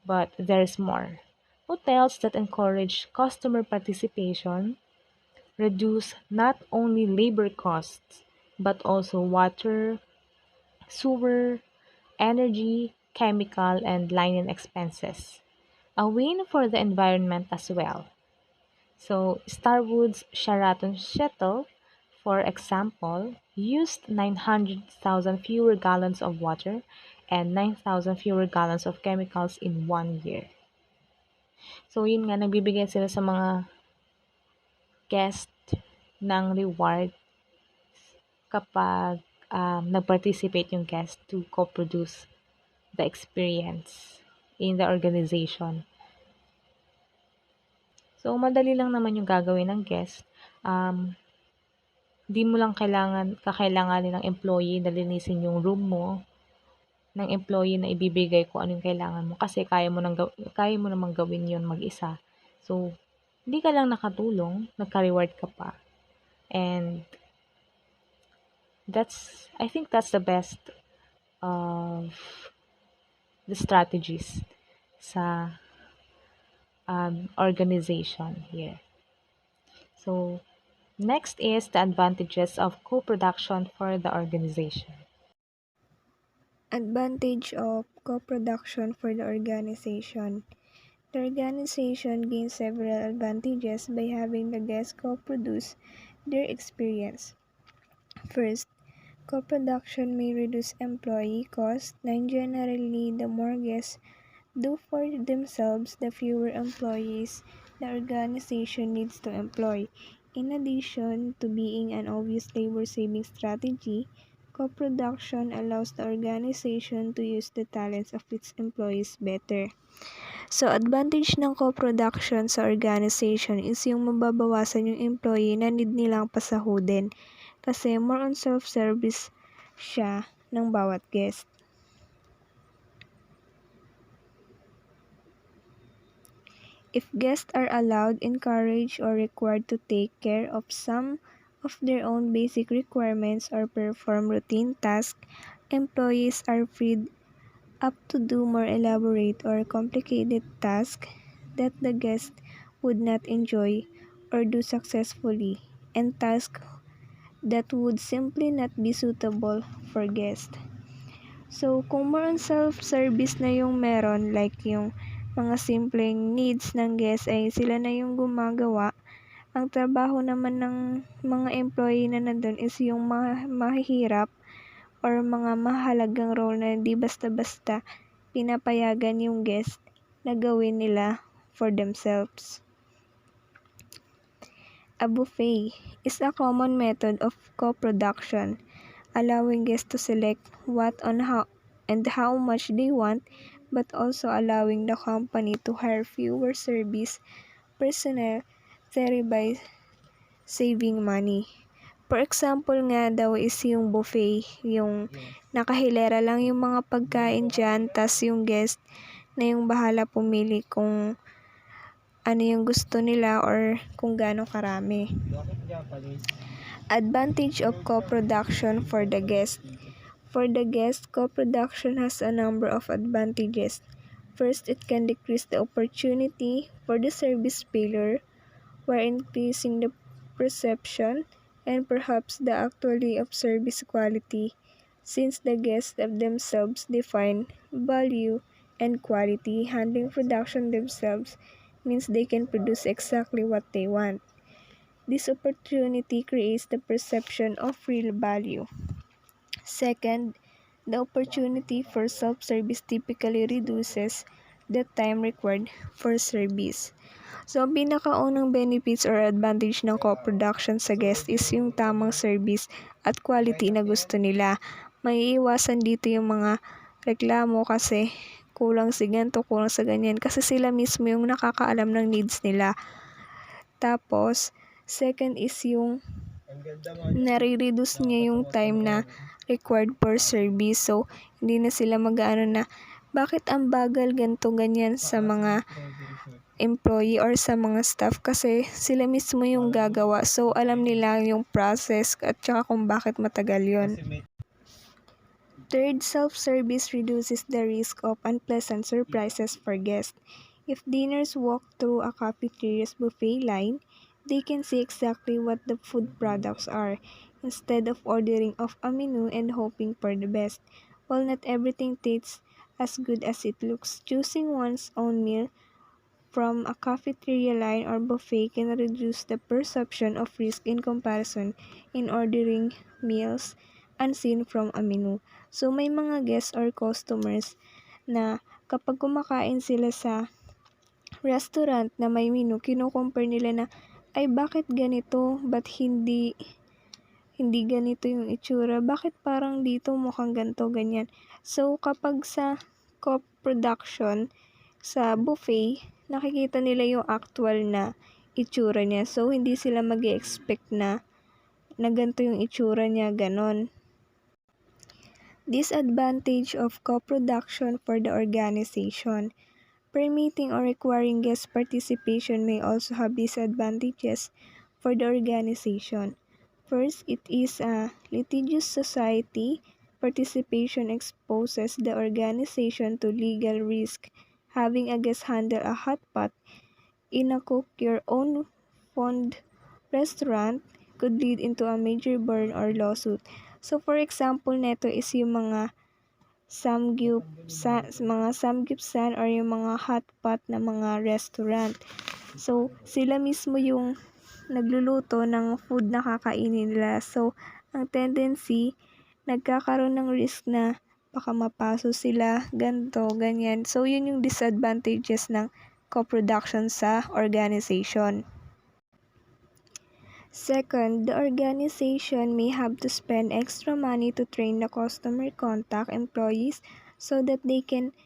But there's more. Hotels that encourage customer participation reduce not only labor costs, but also water, sewer, energy, chemical, and linen expenses. A win for the environment as well. So, Starwood's Sheraton Shuttle, for example, used 900,000 fewer gallons of water and 9,000 fewer gallons of chemicals in 1 year. So, yun nga, nagbibigay sila sa mga guest ng reward kapag nag-participate yung guest to co-produce the experience in the organization. So, madali lang naman yung gagawin ng guest. Di mo lang kakailanganin ng employee na linisin yung room mo, ng employee na ibibigay kung anong kailangan mo kasi kaya mo namang gawin yon mag-isa. So, hindi ka lang nakatulong, nagka-reward ka pa. And I think that's the best of the strategies sa organization here. So, next is the advantages of co-production for the organization.
Advantage of co-production for the organization. The organization gains several advantages by having the guests co-produce their experience. First, co-production may reduce employee costs. Generally, the more guests do for themselves, the fewer employees the organization needs to employ. In addition to being an obvious labor-saving strategy, co-production allows the organization to use the talents of its employees better. So, advantage ng co-production sa organization is yung mababawasan yung employee na need nilang pasahudin kasi more on self-service siya ng bawat guest. If guests are allowed, encouraged, or required to take care of some of their own basic requirements or perform routine tasks, employees are freed up to do more elaborate or complicated tasks that the guest would not enjoy or do successfully, and tasks that would simply not be suitable for guests. So, kung more on self-service na yung meron, like yung mga simpleng needs ng guest ay sila na yung gumagawa, ang trabaho naman ng mga employee na nandun is yung mahihirap or mga mahalagang role na di basta-basta pinapayagan yung guest na gawin nila for themselves. A buffet is a common method of co-production, allowing guests to select what on how and how much they want, but also allowing the company to hire fewer service personnel, thereby saving money. For example nga daw is yung buffet, yung nakahilera lang yung mga pagkain dyan, tas yung guest na yung bahala pumili kung ano yung gusto nila or kung gaano karami. Advantage of co-production for the guest. For the guest, co-production has a number of advantages. First, it can decrease the opportunity for the service failure while increasing the perception and perhaps the actuality of service quality, since the guests of themselves define value and quality. Handling production themselves means they can produce exactly what they want. This opportunity creates the perception of real value. Second, the opportunity for self-service typically reduces the time required for service. So, ang pinakaunang benefits or advantage ng co-production sa guest is yung tamang service at quality na gusto nila. Maiiwasan dito yung mga reklamo kasi kulang si ganito, kulang sa ganyan. Kasi sila mismo yung nakakaalam ng needs nila. Tapos, second is yung nare-reduce niya yung time na required for service. So, hindi na sila mag-aano na bakit ang bagal ganito ganyan sa mga employee or sa mga staff kasi sila mismo yung gagawa. So, alam nila yung process at saka kung bakit matagal yon. Third, self-service reduces the risk of unpleasant surprises for guests. If diners walk through a cafeteria's buffet line, they can see exactly what the food products are, instead of ordering off a menu and hoping for the best. While not everything tastes as good as it looks, choosing one's own meal from a cafeteria line or buffet can reduce the perception of risk in comparison in ordering meals unseen from a menu. So, may mga guests or customers na kapag kumakain sila sa restaurant na may menu, kino-compare nila na, ay bakit ganito, ba't hindi hindi ganito yung itsura, bakit parang dito mukhang ganito, ganyan. So, kapag sa co-production, sa buffet, nakikita nila yung actual na itsura niya. So, hindi sila mag-expect na ganito yung itsura niya, ganon. Disadvantage of co-production for the organization. Permitting or requiring guest participation may also have disadvantages for the organization. First, it is a litigious society. Participation exposes the organization to legal risk. Having a guest handle a hot pot in a cook-your-own-fund restaurant could lead into a major burn or lawsuit. So, for example, neto is yung mga samgyupsal or yung mga hot pot na mga restaurant. So, sila mismo yung nagluluto ng food na kakainin nila. So, ang tendency, nagkakaroon ng risk na baka mapaso sila, ganto, ganyan. So, yun yung disadvantages ng co-production sa organization. Second, the organization may have to spend extra money to train the customer contact employees so that they can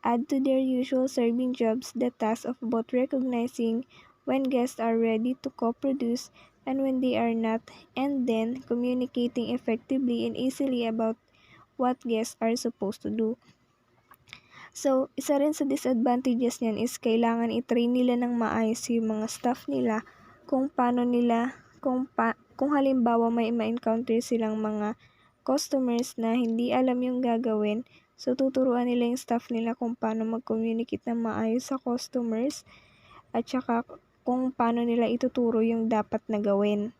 add to their usual serving jobs the task of both recognizing when guests are ready to co-produce and when they are not, and then communicating effectively and easily about what guests are supposed to do. So, isa rin sa disadvantages niyan is kailangan i-train nila ng maayos yung mga staff nila kung paano nila, kung halimbawa may ma-encounter silang mga customers na hindi alam yung gagawin, so tuturuan nila yung staff nila kung paano mag-communicate ng maayos sa customers at saka kung paano nila ituturo yung dapat na gawin.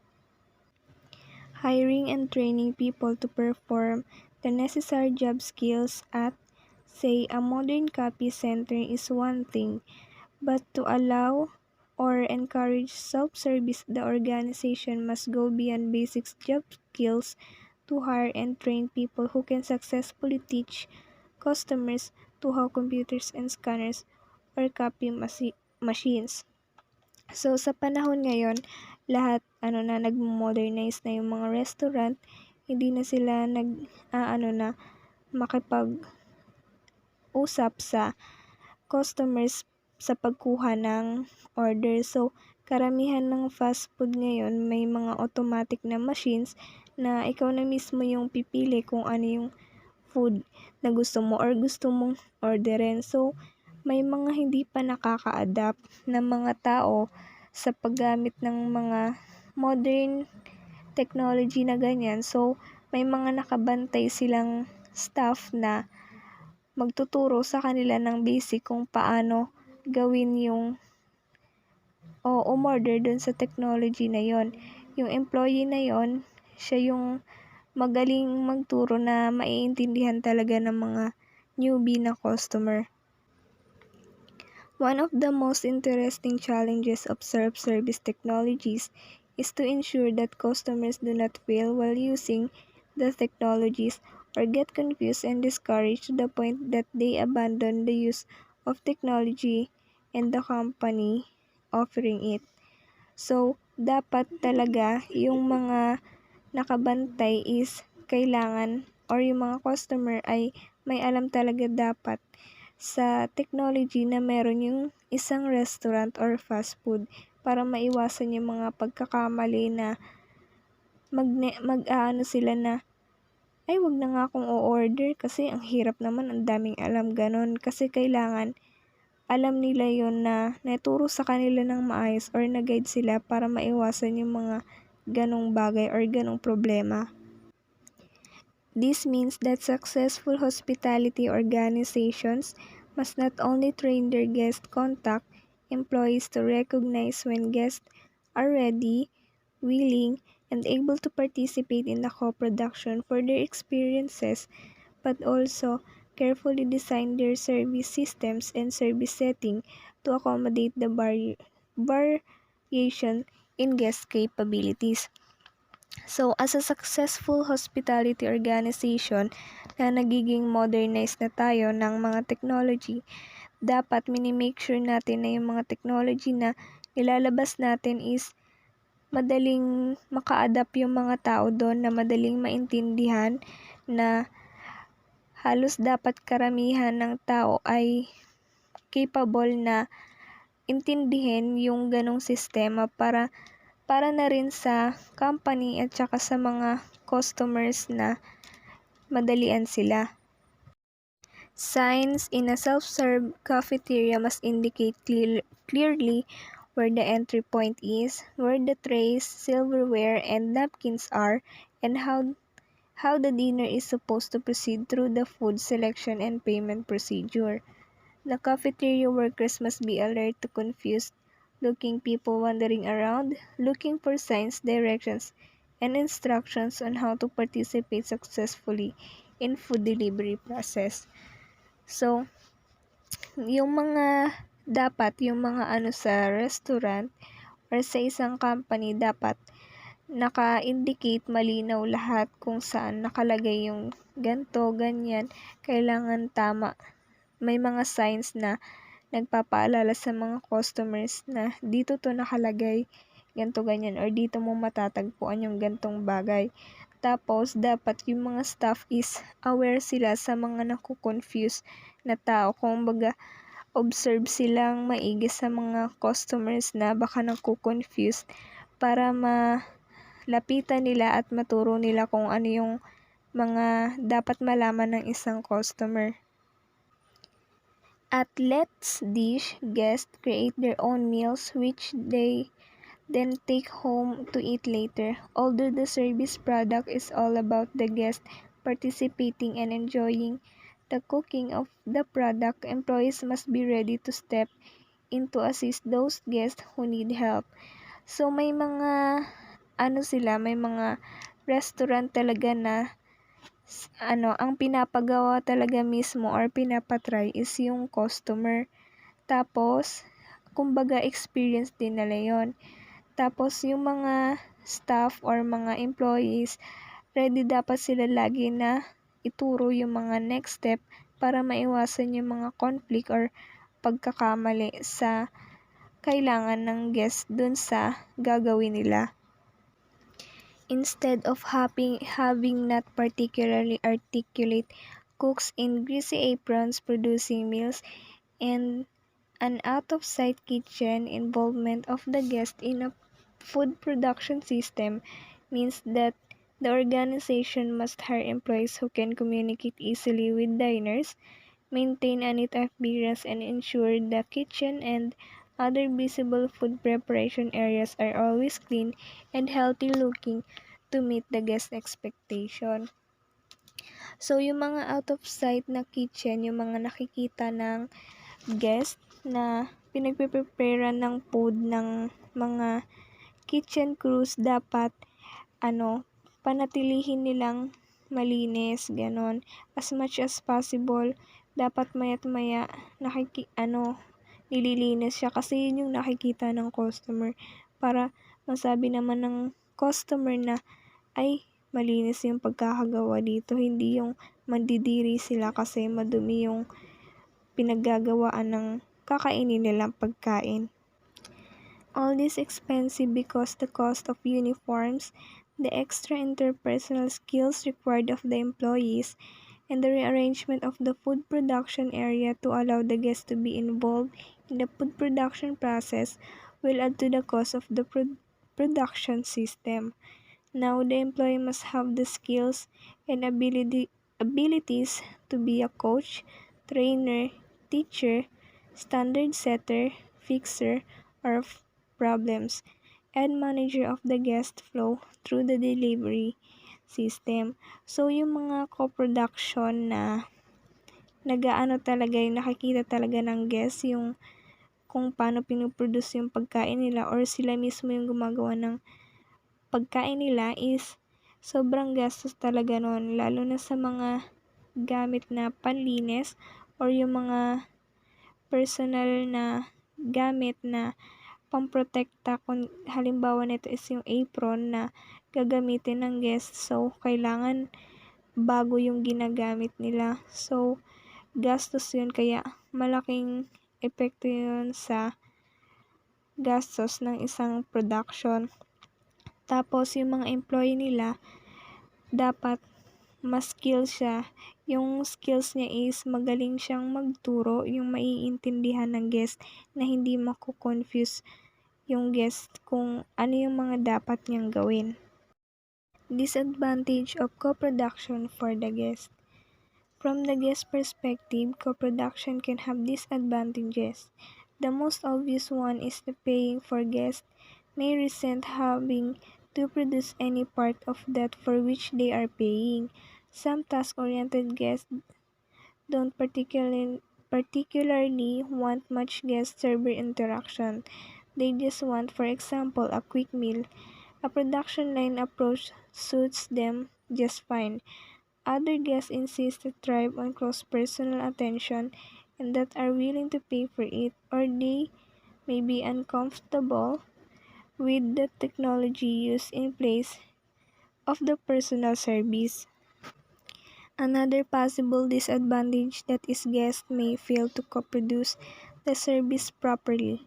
Hiring and training people to perform the necessary job skills at, say, a modern copy center is one thing, but to allow or encourage self-service, the organization must go beyond basic job skills to hire and train people who can successfully teach customers to how computers and scanners or copy machines. So, sa panahon ngayon, lahat nag-modernize na yung mga restaurant, hindi na sila makipag-usap sa customers sa pagkuha ng order. So, karamihan ng fast food ngayon may mga automatic na machines na ikaw na mismo yung pipili kung ano yung food na gusto mo or gusto mong orderin. So, may mga hindi pa nakaka-adapt na mga tao sa paggamit ng mga modern technology na ganyan. So, may mga nakabantay silang staff na magtuturo sa kanila ng basic kung paano gawin yung umorder dun sa technology na yon. Yung employee na yon, siya yung magaling magturo na maiintindihan talaga ng mga newbie na customer. One of the most interesting challenges of self-service technologies is to ensure that customers do not fail while using the technologies or get confused and discouraged to the point that they abandon the use of technology and the company offering it. So, dapat talaga yung mga nakabantay is kailangan or yung mga customer ay may alam talaga dapat sa technology na meron yung isang restaurant or fast food para maiwasan yung mga pagkakamali na sila na ay wag na nga akong o-order kasi ang hirap naman, ang daming alam, ganon. Kasi kailangan alam nila yon na naturo sa kanila ng maayos or na-guide sila para maiwasan yung mga ganong bagay or ganong problema. This means that successful hospitality organizations must not only train their guest contact employees to recognize when guests are ready, willing, and able to participate in the co-production for their experiences, but also carefully design their service systems and service setting to accommodate the variation in guest capabilities. So, as a successful hospitality organization na nagiging modernized na tayo ng mga technology, dapat minimake sure natin na yung mga technology na nilalabas natin is madaling maka-adapt yung mga tao doon, na madaling maintindihan, na halos dapat karamihan ng tao ay capable na intindihin yung ganong sistema para na rin sa company at saka sa mga customers na madalian sila. Signs in a self-serve cafeteria must indicate clearly where the entry point is, where the trays, silverware, and napkins are, and how the dinner is supposed to proceed through the food selection and payment procedure. The cafeteria workers must be alert to confused looking people wandering around, looking for signs, directions, and instructions on how to participate successfully in food delivery process. So, yung mga ano sa restaurant or sa isang company, dapat naka-indicate malinaw lahat kung saan nakalagay yung ganto, ganyan. Kailangan tama. May mga signs na nagpapaalala sa mga customers na dito to nakalagay, ganto, ganyan, or dito mo matatagpuan yung gantong bagay. Tapos, dapat yung mga staff is aware sila sa mga naku-confuse na tao. Kung baga, observe silang maigi sa mga customers na baka naku-confuse para malapitan nila at maturo nila kung ano yung mga dapat malaman ng isang customer. At Let's Dish, guests create their own meals which they then take home to eat later. Although the service product is all about the guest participating and enjoying the cooking of the product, employees must be ready to step in to assist those guests who need help. So may mga may mga restaurant talaga na ang pinapagawa talaga mismo or pinapatry is yung customer. Tapos, kumbaga experience din nila yun. Tapos, yung mga staff or mga employees, ready dapat sila lagi na ituro yung mga next step para maiwasan yung mga conflict or pagkakamali sa kailangan ng guest dun sa gagawin nila. Instead of having not particularly articulate cooks in greasy aprons producing meals, and an out-of-sight kitchen, involvement of the guest in a food production system means that the organization must hire employees who can communicate easily with diners, maintain a neat appearance, and ensure the kitchen and other visible food preparation areas are always clean and healthy looking to meet the guest expectation. So, yung mga out of sight na kitchen, yung mga nakikita ng guest na pinagpe-prepare ng food ng mga kitchen crews, dapat panatilihin nilang malinis, ganon. As much as possible, dapat maya't maya nililinis siya kasi yun yung nakikita ng customer, para masabi naman ng customer na ay malinis yung pagkakagawa dito, hindi yung mandidiri sila kasi madumi yung pinaggagawaan ng kakainin nilang pagkain. All this expensive because the cost of uniforms, the extra interpersonal skills required of the employees, and the rearrangement of the food production area to allow the guests to be involved in the food production process will add to the cost of the production system. Now, the employee must have the skills and abilities to be a coach, trainer, teacher, standard setter, fixer of problems, and manager of the guest flow through the delivery system. So, yung mga co-production na talaga yung nakikita talaga ng guest, yung kung paano pinuproduce yung pagkain nila or sila mismo yung gumagawa ng pagkain nila, is sobrang gastos talaga nun, lalo na sa mga gamit na panlinis or yung mga personal na gamit na pamprotekta. Kung halimbawa nito is yung apron na gagamitin ng guest, so kailangan bago yung ginagamit nila. So, gastos yun, kaya malaking epekto yun sa gastos ng isang production. Tapos yung mga employee nila, dapat mas skill siya. Yung skills niya is magaling siyang magturo, yung maiintindihan ng guest na hindi mako-confuse yung guest kung ano yung mga dapat niyang gawin. Disadvantage of co-production for the guest. From the guest perspective, co-production can have disadvantages. The most obvious one is the paying for guests may resent having to produce any part of that for which they are paying. Some task-oriented guests don't particularly want much guest-server interaction. They just want, for example, a quick meal. A production line approach suits them just fine. Other guests insist to thrive on close personal attention and that are willing to pay for it, or they may be uncomfortable with the technology used in place of the personal service. Another possible disadvantage that is guests may fail to co-produce the service properly.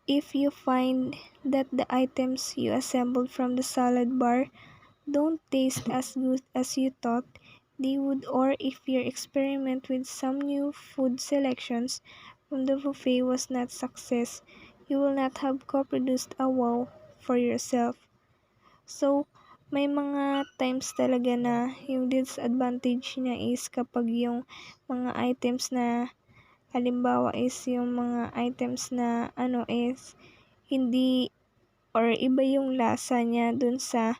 If you find that the items you assembled from the salad bar don't taste as good as you thought they would, or if your experiment with some new food selections from the buffet was not success, you will not have co-produced a wow for yourself. So, may mga times talaga na yung disadvantage niya is kapag yung mga items na halimbawa is yung mga items na is hindi or iba yung lasa niya dun sa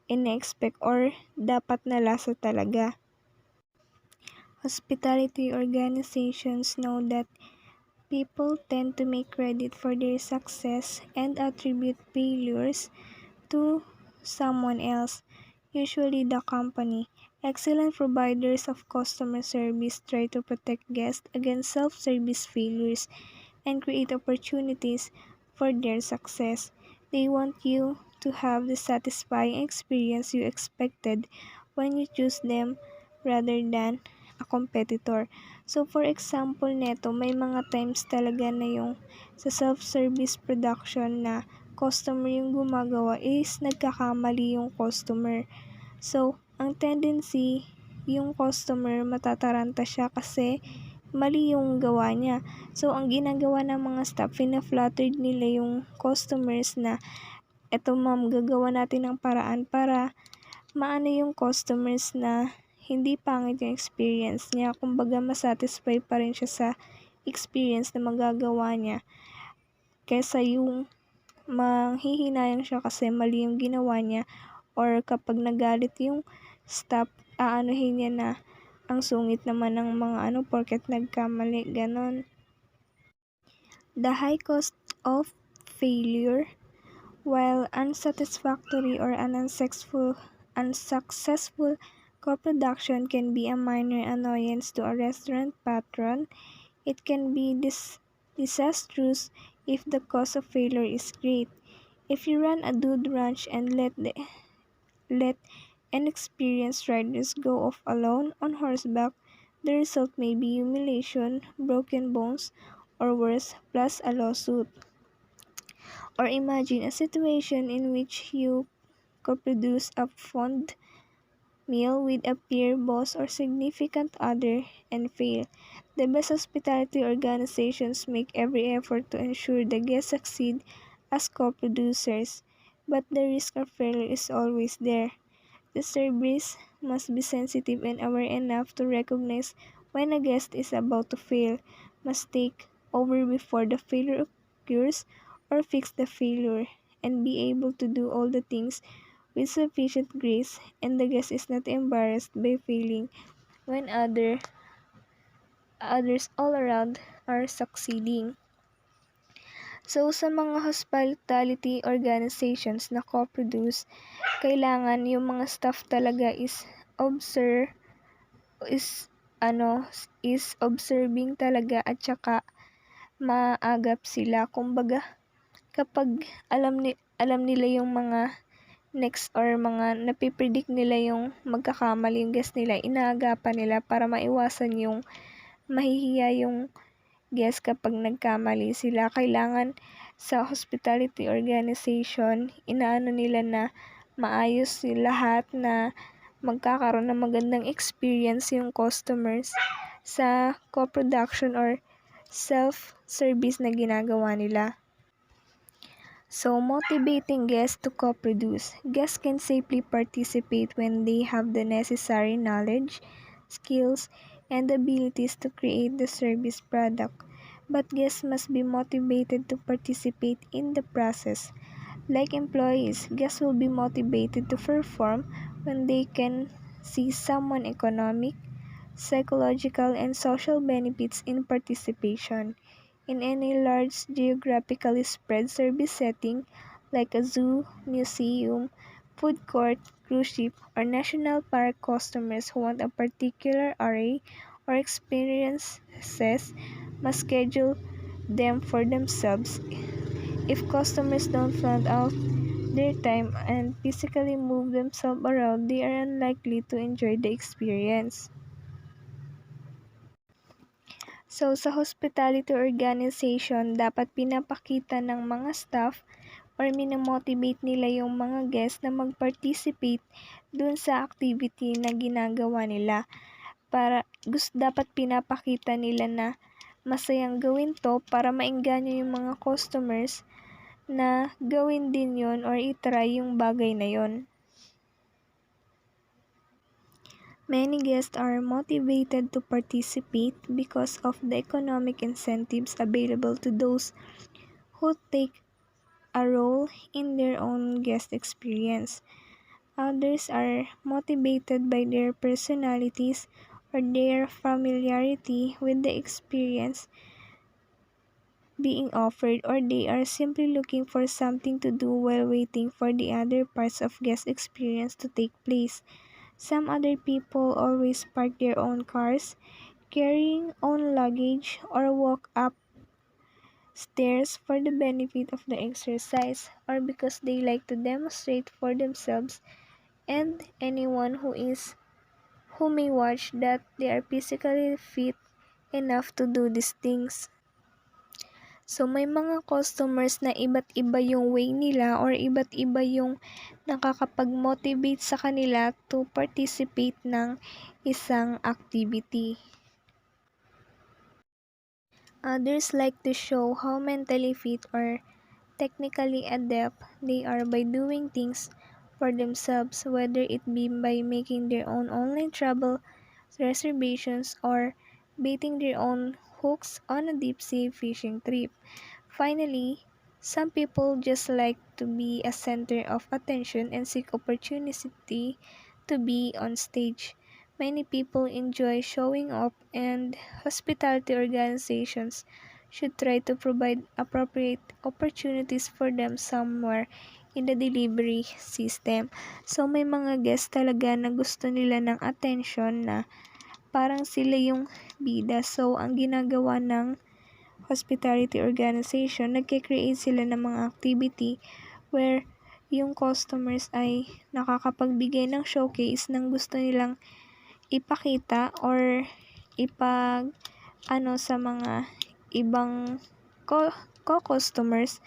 in-expect or dapat na lasa talaga. Hospitality organizations know that people tend to make credit for their success and attribute failures to someone else, usually the company. Excellent providers of customer service try to protect guests against self-service failures and create opportunities for their success. They want you to have the satisfying experience you expected when you choose them rather than a competitor. So for example neto, may mga times talaga na yung sa self-service production na customer yung gumagawa is nagkakamali yung customer. So, ang tendency, yung customer matataranta siya kasi mali yung gawa niya. So, ang ginagawa ng mga staff, fina-flattered nila yung customers na eto ma'am, gagawa natin ng paraan para maano yung customers na hindi pangit yung experience niya. Kumbaga, masatisfy pa rin siya sa experience na magagawa niya kesa yung manghihinayang siya kasi mali yung ginawa niya, or kapag nagalit yung staff, aanuhin niya na ang sungit naman ng mga porket nagkamali, ganon. The high cost of failure. While unsatisfactory or unsuccessful co-production can be a minor annoyance to a restaurant patron, it can be disastrous if the cost of failure is great. If you run a dude ranch and let inexperienced riders go off alone on horseback, the result may be humiliation, broken bones, or worse, plus a lawsuit. Or imagine a situation in which you co-produce a fond meal with a peer, boss, or significant other and fail. The best hospitality organizations make every effort to ensure the guests succeed as co-producers, but the risk of failure is always there. The service must be sensitive and aware enough to recognize when a guest is about to fail, must take over before the failure occurs, or fix the failure, and be able to do all the things with sufficient grace, and the guest is not embarrassed by failing when others all around are succeeding. So, sa mga hospitality organizations na co-produce, kailangan yung mga staff talaga is observing talaga at saka maagap sila. Kumbaga, kapag alam nila yung mga next or mga napipredict nila yung magkakamali yung guest nila, inaagapan nila para maiwasan yung mahihiya yung guest kapag nagkamali sila. Kailangan Sa hospitality organization, inaano nila na maayos lahat na magkakaroon ng magandang experience yung customers sa co-production or self-service na ginagawa nila. So, motivating guests to co-produce. Guests can safely participate when they have the necessary knowledge, skills, and abilities to create the service product. But guests must be motivated to participate in the process. Like employees, guests will be motivated to perform when they can see someone economic, psychological, and social benefits in participation. In any large geographically spread service setting like a zoo, museum, food court, cruise ship, or national park, customers who want a particular array or experiences must schedule them for themselves. If customers don't plan out their time and physically move themselves around, they are unlikely to enjoy the experience. So, sa hospitality organization, dapat pinapakita ng mga staff or minomotivate nila yung mga guests na mag-participate dun sa activity na ginagawa nila. Dapat pinapakita nila na masayang gawin to para maengganyo yung mga customers na gawin din yon or itry yung bagay na yon. Many guests are motivated to participate because of the economic incentives available to those who take a role in their own guest experience. Others are motivated by their personalities or their familiarity with the experience being offered, or they are simply looking for something to do while waiting for the other parts of guest experience to take place. Some other people always park their own cars, carrying own luggage, or walk up stairs for the benefit of the exercise, or because they like to demonstrate for themselves and anyone who may watch that they are physically fit enough to do these things. So, may mga customers na iba't iba yung way nila or iba't iba yung nakakapag-motivate sa kanila to participate ng isang activity. Others like to show how mentally fit or technically adept they are by doing things for themselves, whether it be by making their own online travel reservations or baiting their own hooks on a deep sea fishing trip. Finally, some people just like to be a center of attention and seek opportunity to be on stage. Many people enjoy showing up, and hospitality organizations should try to provide appropriate opportunities for them somewhere in the delivery system. So, may mga guests talaga na gusto nila ng attention na parang sila yung bida. So, ang ginagawa ng hospitality organization, nagke-create sila ng mga activity where yung customers ay nakakapagbigay ng showcase ng gusto nilang ipakita or ipag sa mga ibang co-customers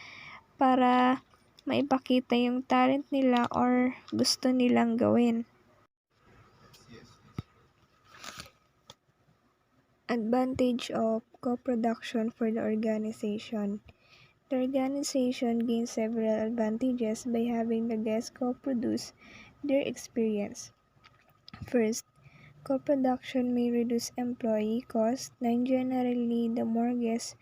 para maipakita yung talent nila or gusto nilang gawin. Advantage of co-production for the organization. The organization gains several advantages by having the guests co-produce their experience. First, co-production may reduce employee costs. Generally, the more guests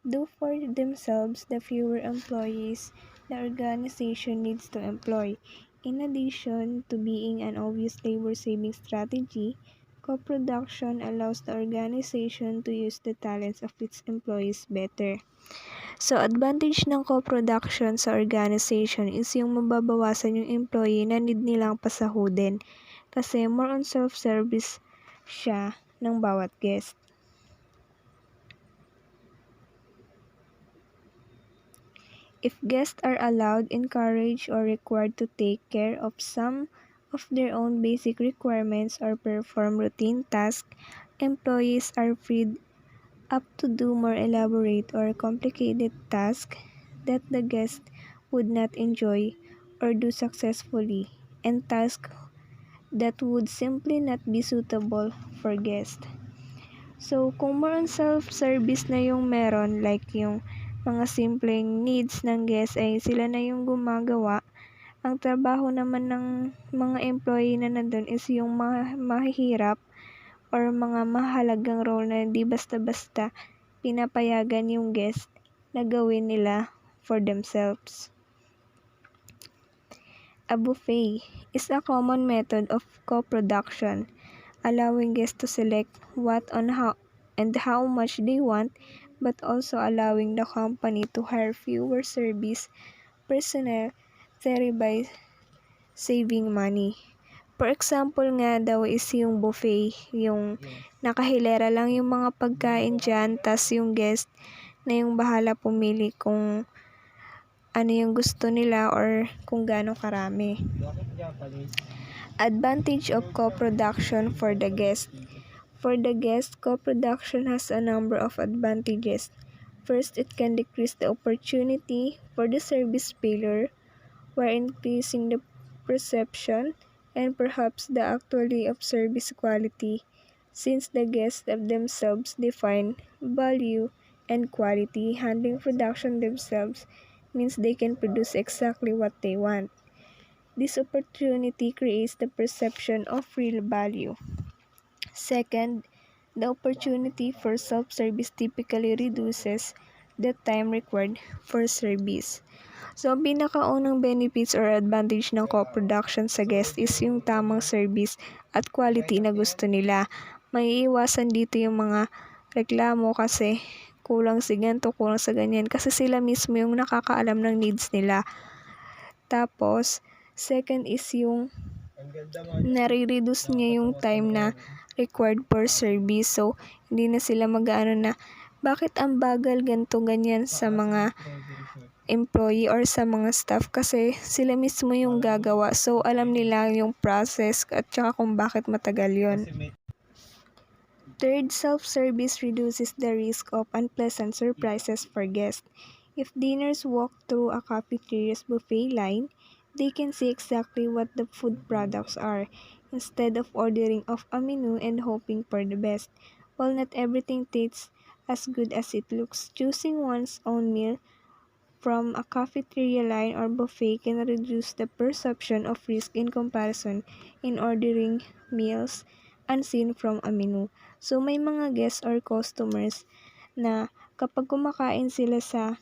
do for themselves, the fewer employees the organization needs to employ. In addition to being an obvious labor-saving strategy, co-production allows the organization to use the talents of its employees better. So, advantage ng co-production sa organization is yung mababawasan yung employee na need nilang pasahudin kasi more on self-service siya ng bawat guest. If guests are allowed, encouraged, or required to take care of some of their own basic requirements or perform routine tasks, employees are freed up to do more elaborate or complicated tasks that the guest would not enjoy or do successfully, and tasks that would simply not be suitable for guests. So, kung more on self-service na yung meron, like yung mga simpleng needs ng guest ay sila na yung gumagawa, ang trabaho naman ng mga employee na nandun is yung mahihirap or mga mahalagang role na hindi basta-basta pinapayagan yung guest na gawin nila for themselves. A buffet is a common method of co-production, allowing guests to select what on how and how much they want, but also allowing the company to hire fewer service personnel, thereby saving money. For example nga daw is yung buffet, yung nakahilera lang yung mga pagkain dyan, tas yung guest na yung bahala pumili kung ano yung gusto nila or kung gaano karami. Advantage of co-production for the guest. For the guest, co-production has a number of advantages. First, it can decrease the opportunity for the service failure while increasing the perception and perhaps the actuality of service quality, since the guests of themselves define value and quality. Handling production themselves means they can produce exactly what they want. This opportunity creates the perception of real value. Second, the opportunity for self-service typically reduces the time required for service. So, ang pinakaunang benefits or advantage ng co-production sa guest is yung tamang service at quality na gusto nila. Maiiwasan dito yung mga reklamo kasi kulang si ganito, kulang sa ganyan. Kasi sila mismo yung nakakaalam ng needs nila. Tapos, second is yung nare-reduce niya yung time na required for service. So, hindi na sila mag-aano na, bakit ang bagal ganito ganyan sa mga employee or sa mga staff kasi sila mismo yung gagawa. So, alam nila yung process at saka kung bakit matagal yon. Third, self-service reduces the risk of unpleasant surprises for guests. If diners walk through a cafeteria's buffet line, they can see exactly what the food products are, instead of ordering off a menu and hoping for the best. While not everything tastes as good as it looks, choosing one's own meal from a cafeteria line or buffet can reduce the perception of risk in comparison in ordering meals unseen from a menu. So may mga guests or customers na kapag kumakain sila sa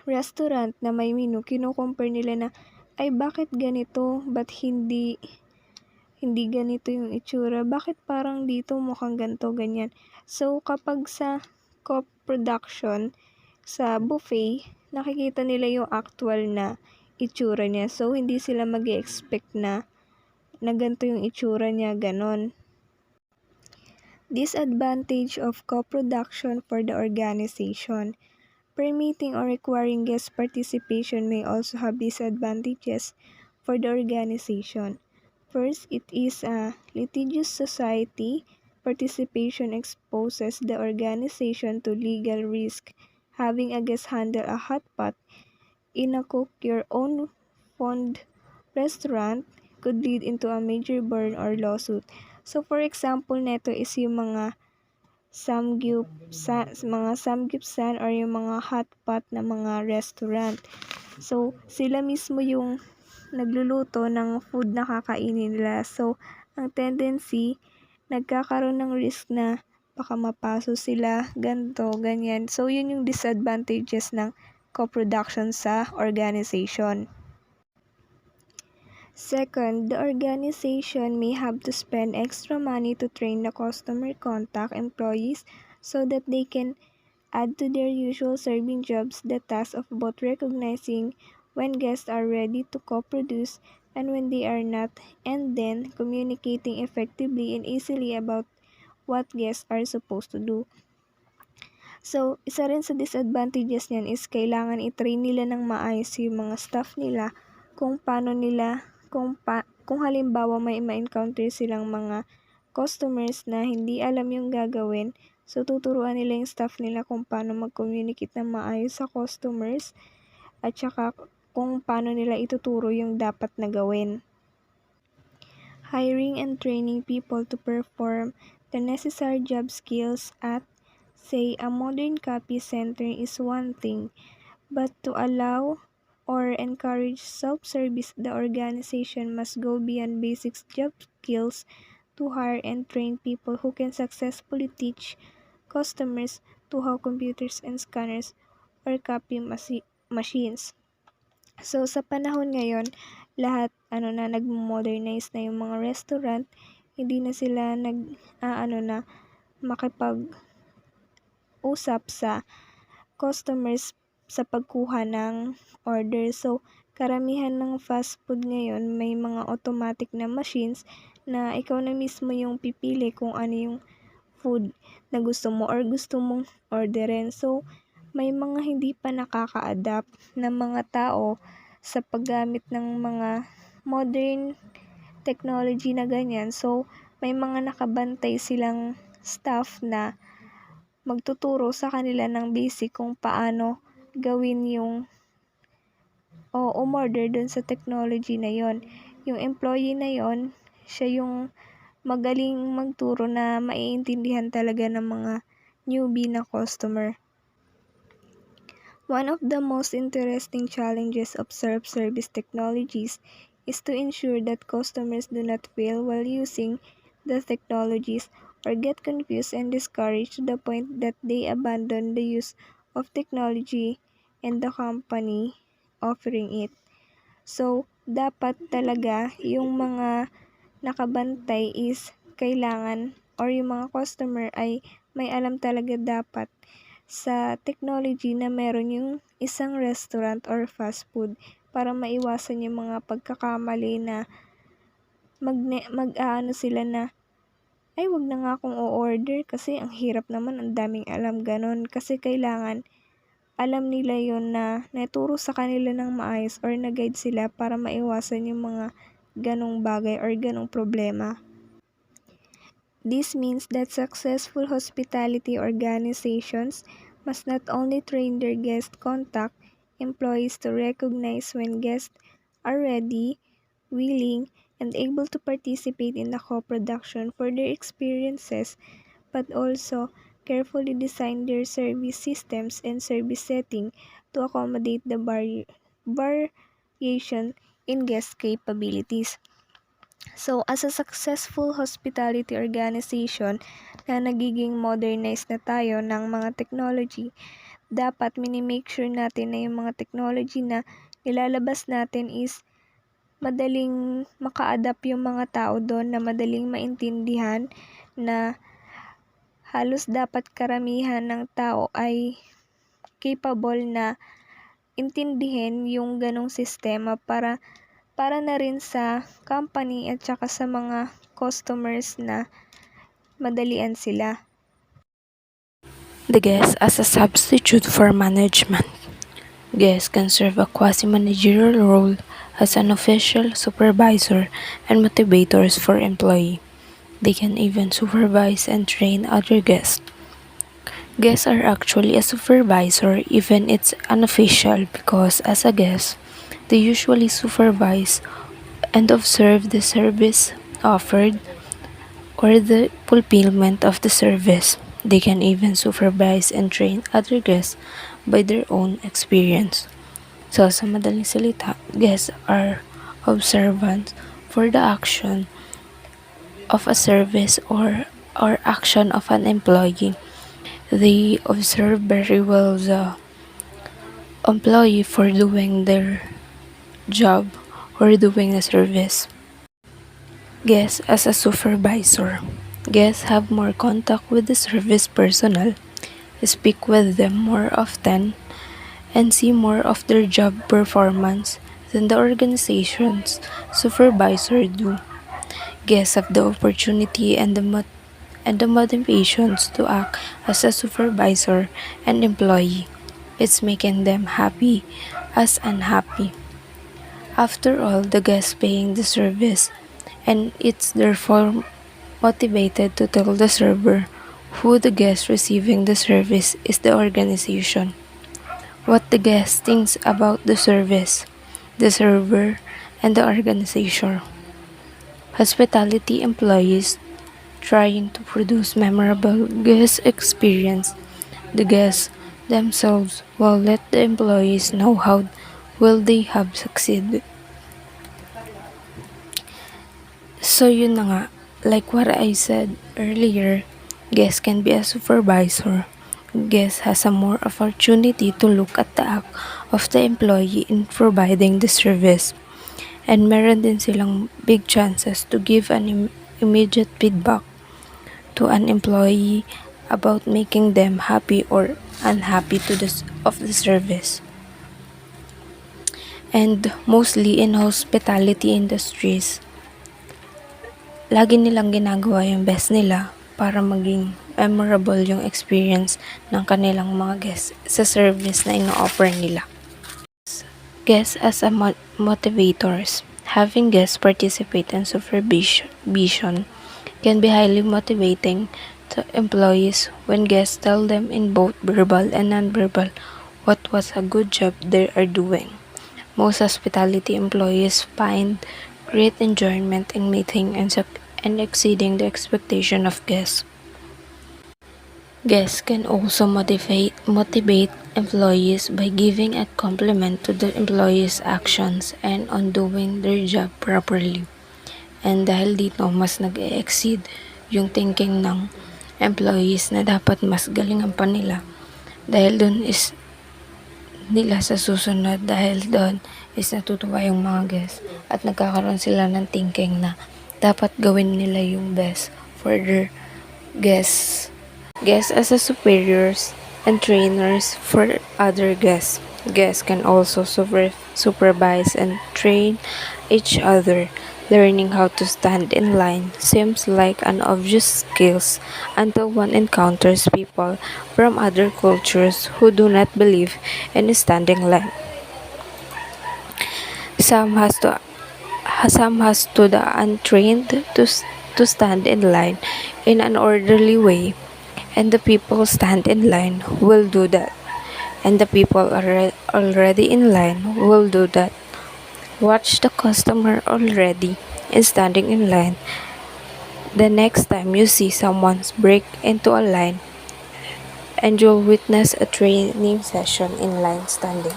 restaurant na may menu, kino-compare nila na, ay bakit ganito, ba't hindi ganito yung itsura, bakit parang dito mukhang ganito, ganyan. So kapag sa co-production, sa buffet, nakikita nila yung actual na itsura niya. So, hindi sila mag-expect na ganito yung itsura niya, ganon. Disadvantage of co-production for the organization. Permitting or requiring guest participation may also have disadvantages for the organization. First, it is a litigious society. Participation exposes the organization to legal risk. Having a guest handle a hot pot in a cook-your-own-fund restaurant could lead into a major burn or lawsuit. So, for example, neto is yung mga samgyupsal or yung mga hot pot na mga restaurant. So, sila mismo yung nagluluto ng food na kakainin nila. So, ang tendency, nagkakaroon ng risk na baka mapaso sila, ganito, ganyan. So, yun yung disadvantages ng co-production sa organization. Second, the organization may have to spend extra money to train the customer contact employees so that they can add to their usual serving jobs the task of both recognizing when guests are ready to co-produce and when they are not, and then communicating effectively and easily about what guests are supposed to do. So, isa rin sa disadvantages niyan is kailangan i-train nila ng maayos yung mga staff nila kung paano nila, kung halimbawa may ma-encounter silang mga customers na hindi alam yung gagawin, so tuturuan nila yung staff nila kung paano mag-communicate ng maayos sa customers at saka kung paano nila ituturo yung dapat na gawin. Hiring and training people to perform the necessary job skills at, say, a modern copy center is one thing, but to allow or encourage self-service, the organization must go beyond basic job skills to hire and train people who can successfully teach customers to how computers and scanners or copy machines. So, sa panahon ngayon, lahat nagmo-modernize na yung mga restaurant, hindi na sila makipag-usap sa customers sa pagkuha ng order. So, karamihan ng fast food ngayon may mga automatic na machines na ikaw na mismo yung pipili kung ano yung food na gusto mo or gusto mong orderin. So, may mga hindi pa nakaka-adapt na mga tao sa paggamit ng mga modern technology na ganyan. So, may mga nakabantay silang staff na magtuturo sa kanila ng basic kung paano gawin yung o umorder dun sa technology na yon. Yung employee na yon, siya yung magaling magturo na maiintindihan talaga ng mga newbie na customer. One of the most interesting challenges of self-service technologies is to ensure that customers do not fail while using the technologies or get confused and discouraged to the point that they abandon the use of technology and the company offering it. So, dapat talaga yung mga nakabantay is kailangan or yung mga customer ay may alam talaga dapat sa technology na meron yung isang restaurant or fast food para maiwasan yung mga pagkakamali na mag-aano sila na ay wag na nga akong o-order kasi ang hirap naman, ang daming alam, ganon. Kasi kailangan alam nila yon na naturo sa kanila ng maayos or na-guide sila para maiwasan yung mga ganong bagay or ganong problema. This means that successful hospitality organizations must not only train their guest contact employees to recognize when guests are ready, willing, and able to participate in the co-production for their experiences, but also carefully design their service systems and service setting to accommodate the variation in guest capabilities. So, as a successful hospitality organization na nagiging modernized na tayo ng mga technology, dapat minimake sure natin na yung mga technology na ilalabas natin is madaling maka-adapt yung mga tao doon, na madaling maintindihan, na halos dapat karamihan ng tao ay capable na intindihin yung ganong sistema para na rin sa company at saka sa mga customers na madalian sila.
The guest as a substitute for management. Guests can serve a quasi-managerial role as an official, supervisor, and motivators for employee. They can even supervise and train other guests. Guests are actually a supervisor even it's unofficial because as a guest, they usually supervise and observe the service offered or the fulfillment of the service. They can even supervise and train other guests by their own experience. So, sa madaling salita, guests are observant for the action of a service or action of an employee. They observe very well the employee for doing their job or doing the service. Guests as a supervisor. Guests have more contact with the service personnel, speak with them more often, and see more of their job performance than the organization's supervisor do. Guests have the opportunity and the motivations to act as a supervisor and employee. It's making them happy as unhappy. After all, the guest paying the service, and it's therefore motivated to tell the server who the guest receiving the service is the organization. what the guest thinks about the service, the server, and the organization. Hospitality employees trying to produce memorable guest experience. The guests themselves will let the employees know how will they have succeeded. So yun na nga, like what I said earlier, guest can be a supervisor. Guest has a more opportunity to look at the act of the employee in providing the service. And meron din silang big chances to give an immediate feedback to an employee about making them happy or unhappy to of the service. And mostly in hospitality industries, lagi nilang ginagawa yung best nila para maging memorable yung experience ng kanilang mga guests sa service na ino-offer nila. Guests as a motivators. Having guests participate in supervision can be highly motivating to employees when guests tell them in both verbal and nonverbal what was a good job they are doing. Most hospitality employees find great enjoyment in meeting and exceeding the expectation of guests. Guests can also motivate employees by giving a compliment to the employees' actions and on doing their job properly. And dahil dito, mas nag-exceed yung thinking ng employees na dapat mas galingan pa nila. Dahil dun is nila sa susunod, dahil doon is natutuwa yung mga guests at nagkakaroon sila ng thinking na dapat gawin nila yung best for their guests. Guests as a superiors and trainers for other guests. Guests can also supervise and train each other. Learning how to stand in line seems like an obvious skill until one encounters people from other cultures who do not believe in standing line. Some has to the untrained to stand in line in an orderly way, and the people stand in line will do that, and the people are already in line will do that. Watch the customer already and standing in line. The next time you see someone break into a line, and you'll witness a training session in line standing.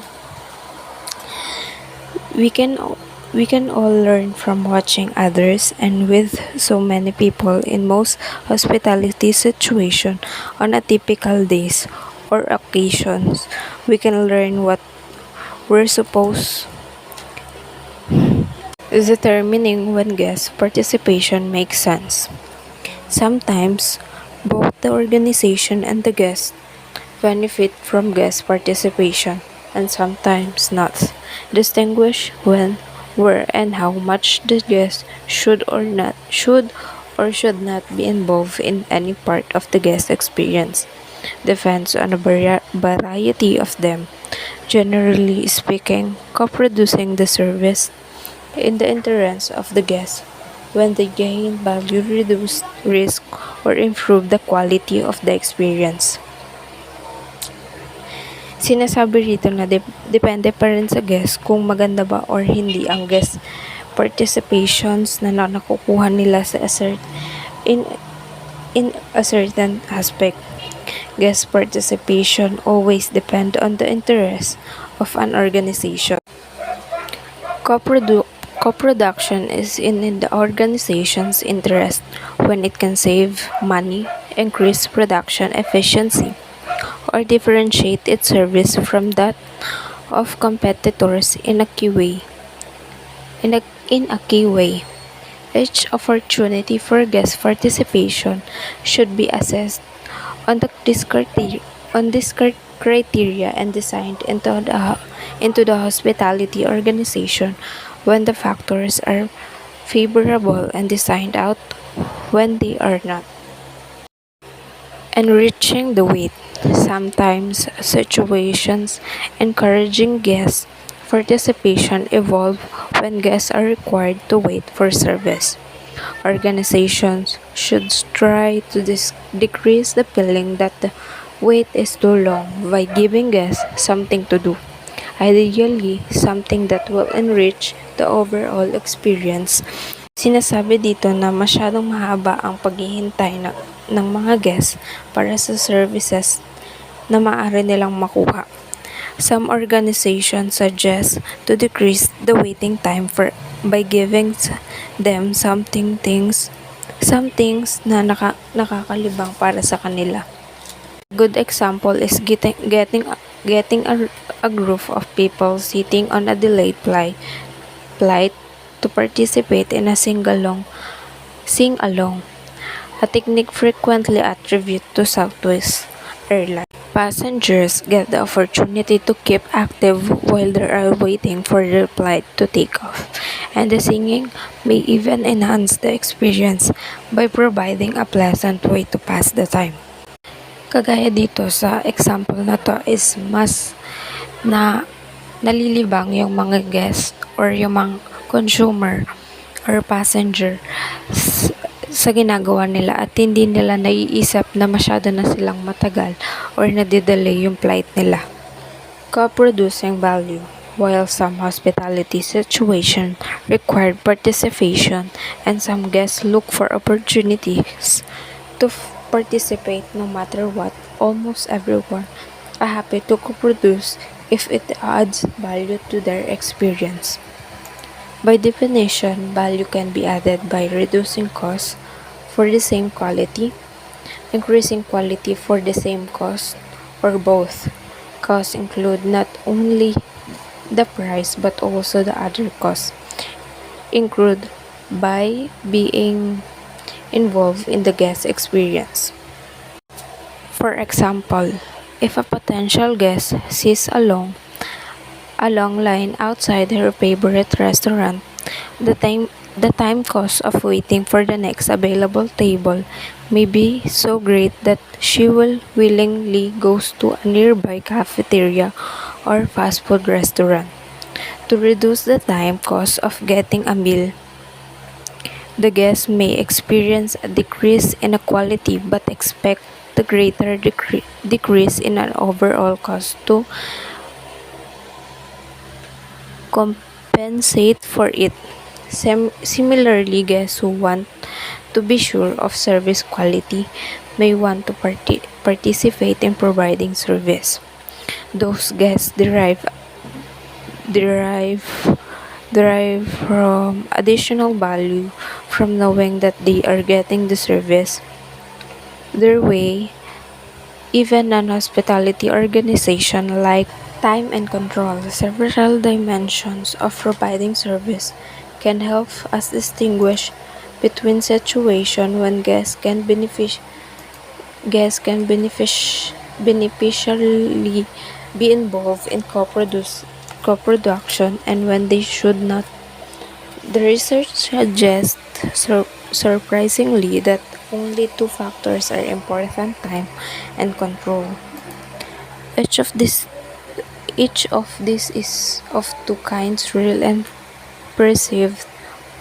We can we can all learn from watching others, and with so many people in most hospitality situation on a typical days or occasions, we can learn what we're supposed determining when guest participation makes sense. Sometimes, both the organization and the guest benefit from guest participation, and sometimes not. Distinguish when, where, and how much the guest should or should not be involved in any part of the guest experience. Depends on a variety of them. Generally speaking, co-producing the service in the interest of the guest when they gain value, reduce risk, or improve the quality of the experience. Sinasabi rito na depende pa rin sa guest kung maganda ba or hindi ang guest participations na nakukuha nila sa in a certain aspect. Guest participation always depend on the interest of an organization. Co-production is in the organization's interest when it can save money, increase production efficiency, or differentiate its service from that of competitors in a key way. In a key way, each opportunity for guest participation should be assessed on this criteria and designed into the hospitality organization when the factors are favorable and designed out when they are not. Enriching the wait. Sometimes situations encouraging guest participation evolve when guests are required to wait for service. Organizations should try to decrease the feeling that the Wait is too long by giving guests something to do. Ideally, something that will enrich the overall experience. Sinasabi dito na masyadong mahaba ang paghihintay ng mga guests para sa services na maaari nilang makuha. Some organizations suggest to decrease the waiting time by giving them some things na nakakalibang para sa kanila. A good example is getting a group of people sitting on a delayed flight to participate in a sing-along, a technique frequently attributed to Southwest Airlines. Passengers get the opportunity to keep active while they are waiting for their flight to take off, and the singing may even enhance the experience by providing a pleasant way to pass the time. Kagaya dito sa example na to is mas na nalilibang yung mga guest or yung mga consumer or passenger sa ginagawa nila at hindi nila naiisip na masyado na silang matagal or nadidelay yung flight nila. Co-producing value. While some hospitality situations require participation and some guests look for opportunities to participate no matter what, almost everyone are happy to co-produce if it adds value to their experience. By definition, value can be added by reducing costs for the same quality, increasing quality for the same cost, or both. Costs include not only the price but also the other costs incurred by being involved in the guest experience. For example, if a potential guest sees a long line outside her favorite restaurant, the time cost of waiting for the next available table may be so great that she will willingly goes to a nearby cafeteria or fast food restaurant. To reduce the time cost of getting a meal, the guest may experience a decrease in a quality but expect the greater decrease in an overall cost to compensate for it. Similarly, guests who want to be sure of service quality may want to participate in providing service. Those guests derive from additional value from knowing that they are getting the service their way. Even non-hospitality organization like time and control, several dimensions of providing service can help us distinguish between situations when guests can beneficially be involved in co-production and when they should not. The research suggests surprisingly that only two factors are important: time and control. Each of these Each of these is of two kinds, real and perceived.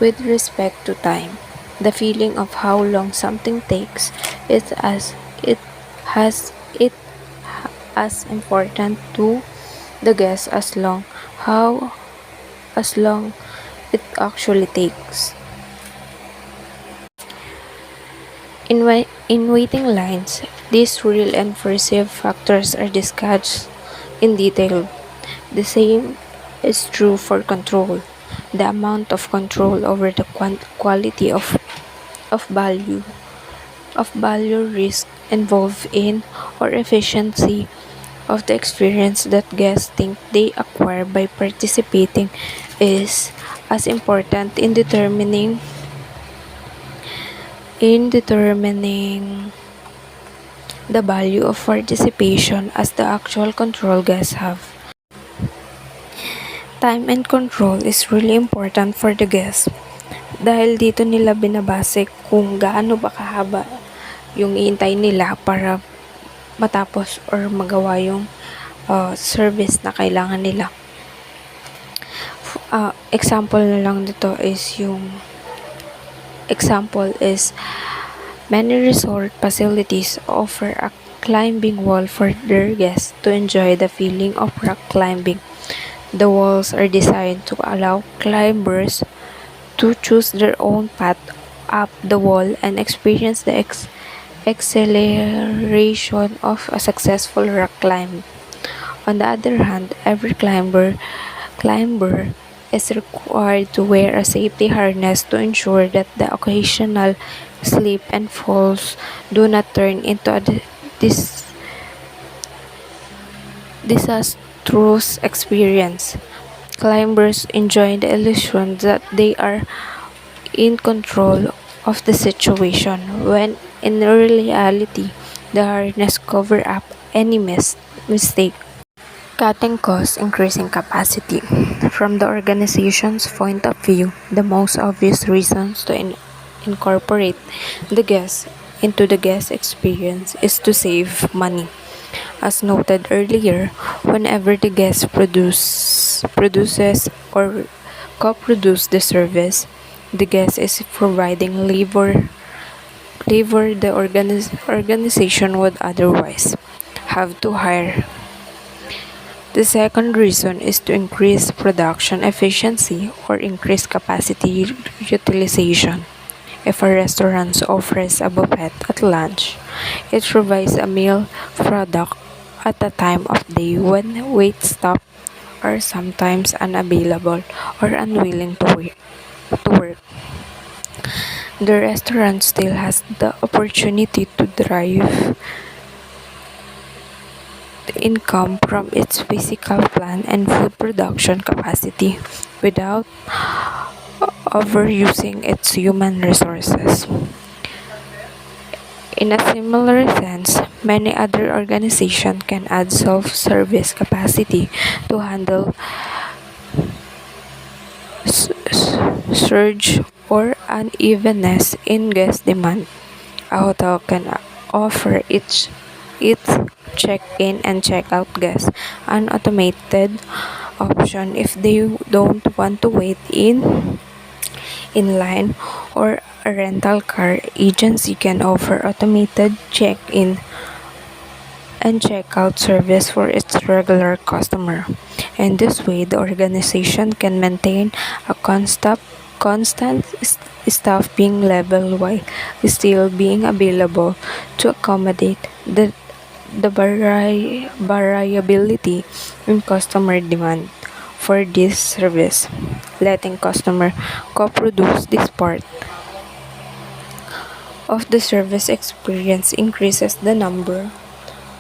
With respect to time, the feeling of how long something takes is it as important to the guest as long it actually takes. In waiting lines, these real and perceived factors are discussed in detail. The same is true for control. The amount of control over the quality of value risk involved in or efficiency of the experience that guests think they acquire by participating is as important in determining the value of participation as the actual control guests have. Time and control is really important for the guests dahil dito nila binabase kung gaano ba kahaba yung iintay nila para matapos or magawa yung service na kailangan nila. Example na lang dito is many resort facilities offer climbing wall for their guests to enjoy the feeling of rock climbing. The walls are designed to allow climbers to choose their own path up the wall and experience the acceleration of a successful rock climb. On the other hand, every climber is required to wear a safety harness to ensure that the occasional slip and falls do not turn into a disastrous experience. Climbers enjoy the illusion that they are in control of the situation, when in reality, the harness cover up any mistake. Cutting costs, increasing capacity. From the organization's point of view, the most obvious reasons to incorporate the guest into the guest experience is to save money. As noted earlier, whenever the guest produces or co-produce the service, the guest is providing labor the organization would otherwise have to hire. The second reason is to increase production efficiency or increase capacity utilization. If a restaurant offers a buffet at lunch, it provides a meal product at a time of day when wait staff are sometimes unavailable or unwilling to work. The restaurant still has the opportunity to drive income from its physical plant and food production capacity without overusing its human resources. In a similar sense, many other organizations can add self-service capacity to handle surge or unevenness in guest demand. A hotel can offer its check-in and check-out guests an automated option if they don't want to wait in line, or a rental car agency can offer automated check-in and check-out service for its regular customer. And this way, the organization can maintain a constant staffing level while still being available to accommodate the variability in customer demand for this service. Letting customer co-produce this part of the service experience increases the number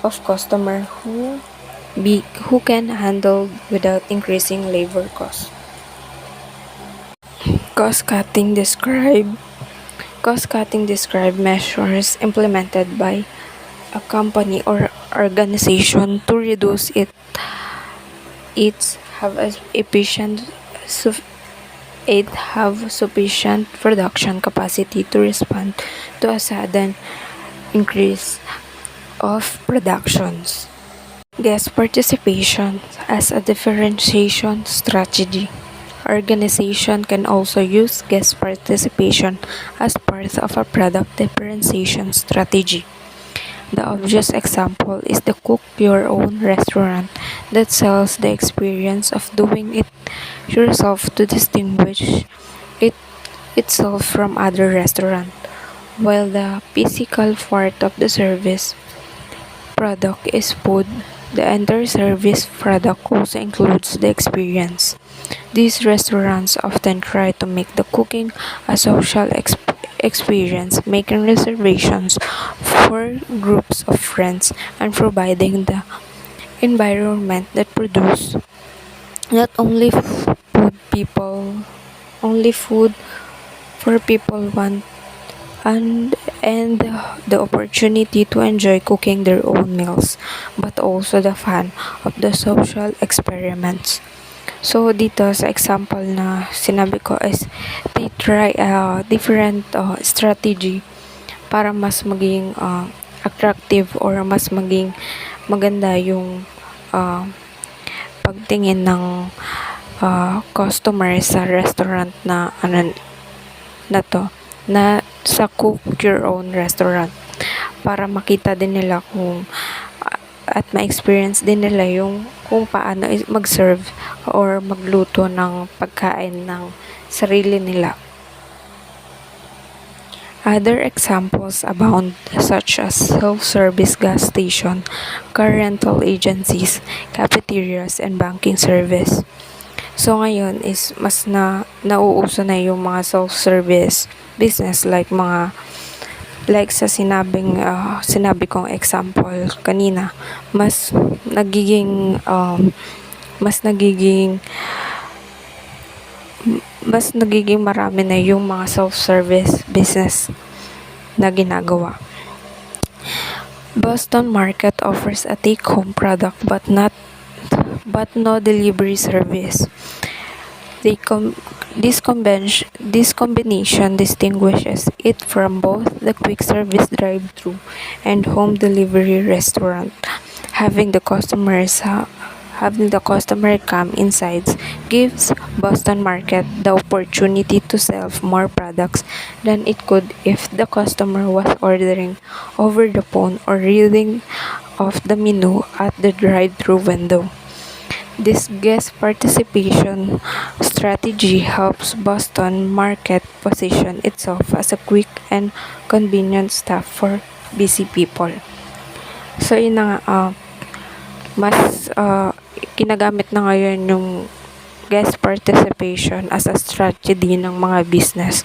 of customers who can handle without increasing labor costs. Cost-cutting describe measures implemented by a company or organization to reduce its have a efficient suf- it have sufficient production capacity to respond to a sudden increase of productions. Guest participation as a differentiation strategy. Organization can also use guest participation as part of a product differentiation strategy. The obvious example is the cook your own restaurant that sells the experience of doing it yourself to distinguish it itself from other restaurants, while the physical part of the service product is food. The entire service product also includes the experience. These restaurants often try to make the cooking a social experience, making reservations for groups of friends and providing the environment that produce not only food for people want and the opportunity to enjoy cooking their own meals, but also the fun of the social experiments. So dito sa example na sinabi ko is they try a different strategy para mas maging attractive or mas maging maganda yung uh, pagtingin ng customer sa restaurant na na to, na sa cook your own restaurant. para makita din nila at ma-experience din nila yung kung paano mag-serve or magluto ng pagkain ng sarili nila. Other examples abound, such as self-service gas station, car rental agencies, cafeterias, and banking service. So ngayon is mas nauuso na yung mga self-service business like sa sinabi kong example kanina, mas nagiging mas nagiging mas nagiging marami na yung mga self-service business na ginagawa. Boston Market offers a take-home product but no delivery service. This combination distinguishes it from both the quick service drive-thru and home delivery restaurant. Having the customer come inside gives Boston Market the opportunity to sell more products than it could if the customer was ordering over the phone or reading off the menu at the drive-thru window. This guest participation strategy helps Boston Market position itself as a quick and convenient stop for busy people. So yun na nga, mas ginagamit na ngayon yung guest participation as a strategy ng mga business.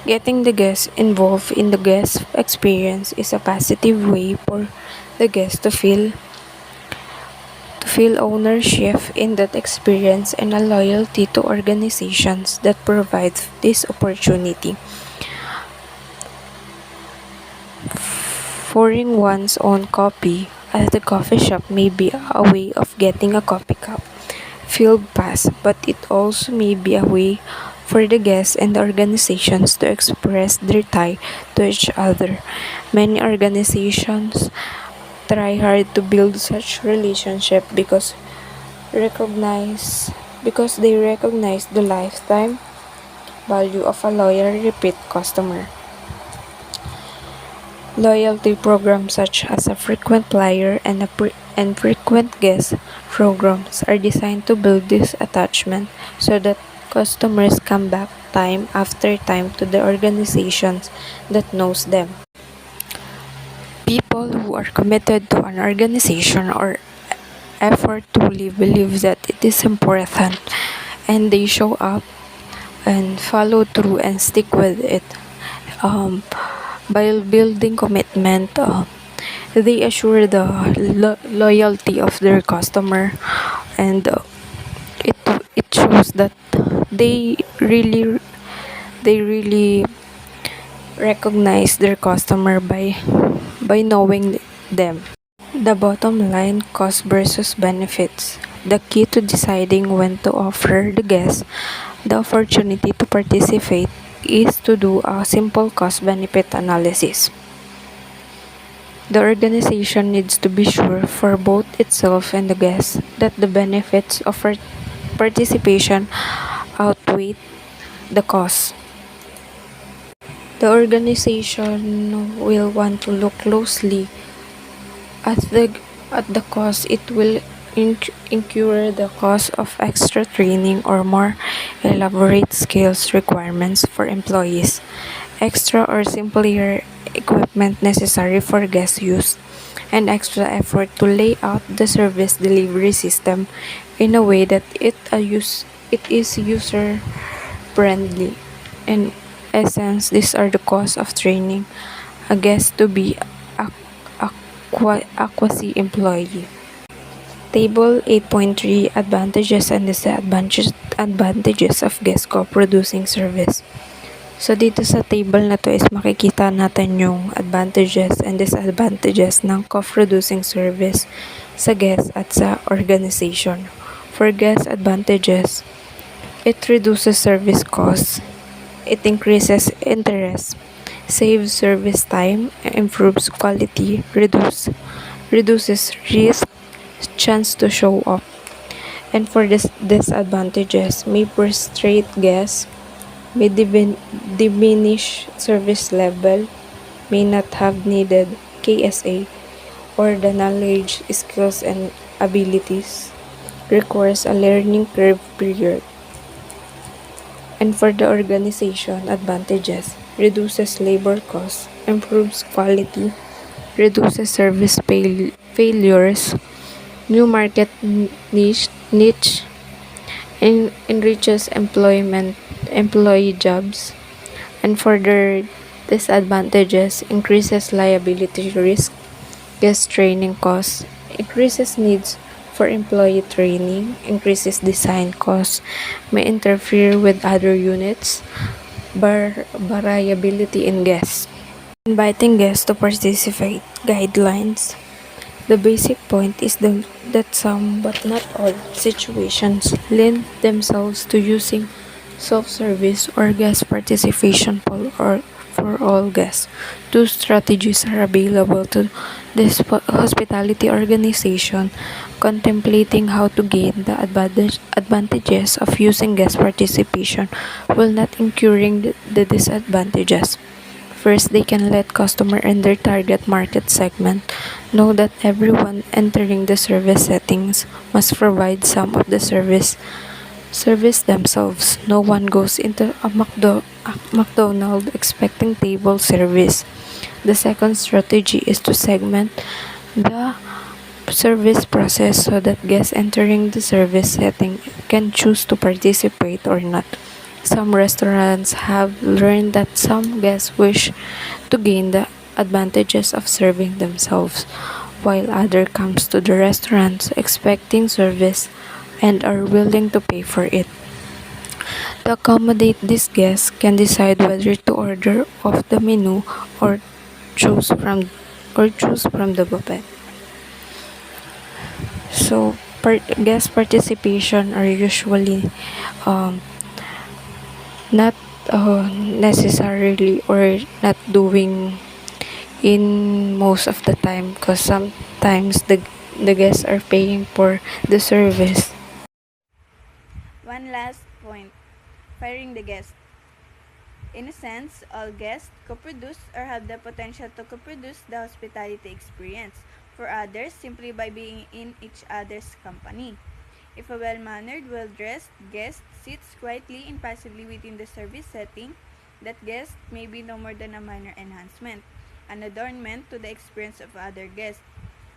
Getting the guests involved in the guest experience is a positive way for the guest to feel ownership in that experience and a loyalty to organizations that provide this opportunity. Pouring one's own coffee at the coffee shop may be a way of getting a coffee cup filled fast, but it also may be a way for the guests and the organizations to express their tie to each other. Many organizations try hard to build such relationship because they recognize the lifetime value of a loyal repeat customer. Loyalty programs such as a frequent flyer and frequent guest programs are designed to build this attachment so that customers come back time after time to the organizations that knows them. People who are committed to an organization or effort truly believe that it is important, and they show up and follow through and stick with it. By building commitment, they assure the loyalty of their customer, and it shows that they really recognize their customer by knowing them. The bottom line, cost versus benefits. The key to deciding when to offer the guest the opportunity to participate is to do a simple cost-benefit analysis. The organization needs to be sure for both itself and the guest that the benefits of participation outweigh the cost. The organization will want to look closely at the cost. It will incur the cost of extra training or more elaborate skills requirements for employees, extra or simpler equipment necessary for guest use, and extra effort to lay out the service delivery system in a way that it is user friendly. In essence, these are the costs of training a guest to be a quasi-employee. Table 8.3 Advantages and Disadvantages of guest co-producing service. So dito sa table na to is makikita natin yung advantages and disadvantages ng co-producing service sa guest at sa organization. For guest advantages, it reduces service costs, it increases interest, saves service time, improves quality, reduces risk, chance to show up. And for disadvantages, may frustrate guests, may diminish service level, may not have needed KSA or the knowledge, skills, and abilities requires a learning curve period. And for the organization, advantages reduces labor costs, improves quality, reduces service failures, new market niche, enriches employee jobs, and further disadvantages increases liability risk, guest training costs, increases needs for employee training, increases design costs, may interfere with other units, variability in guests. Inviting guests to participate guidelines. The basic point is that some, but not all, situations lend themselves to using self-service or guest participation poll or for all guests. Two strategies are available to this hospitality organization contemplating how to gain the advantages of using guest participation while not incurring the disadvantages. First, they can let customer in their target market segment know that everyone entering the service settings must provide some of the service themselves. No one goes into a McDonald's expecting table service. The second strategy is to segment the service process so that guests entering the service setting can choose to participate or not. Some restaurants have learned that some guests wish to gain the advantages of serving themselves, while other comes to the restaurants expecting service and are willing to pay for it. To accommodate these guests can decide whether to order off the menu or choose from choose from the buffet. So, guest participation are usually um, not necessarily or not doing in most of the time because sometimes the guests are paying for the service.
One last point, firing the guest. In a sense, all guests co-produce or have the potential to co-produce the hospitality experience for others simply by being in each other's company. If a well-mannered, well-dressed guest sits quietly and passively within the service setting, that guest may be no more than a minor enhancement, an adornment to the experience of other guests.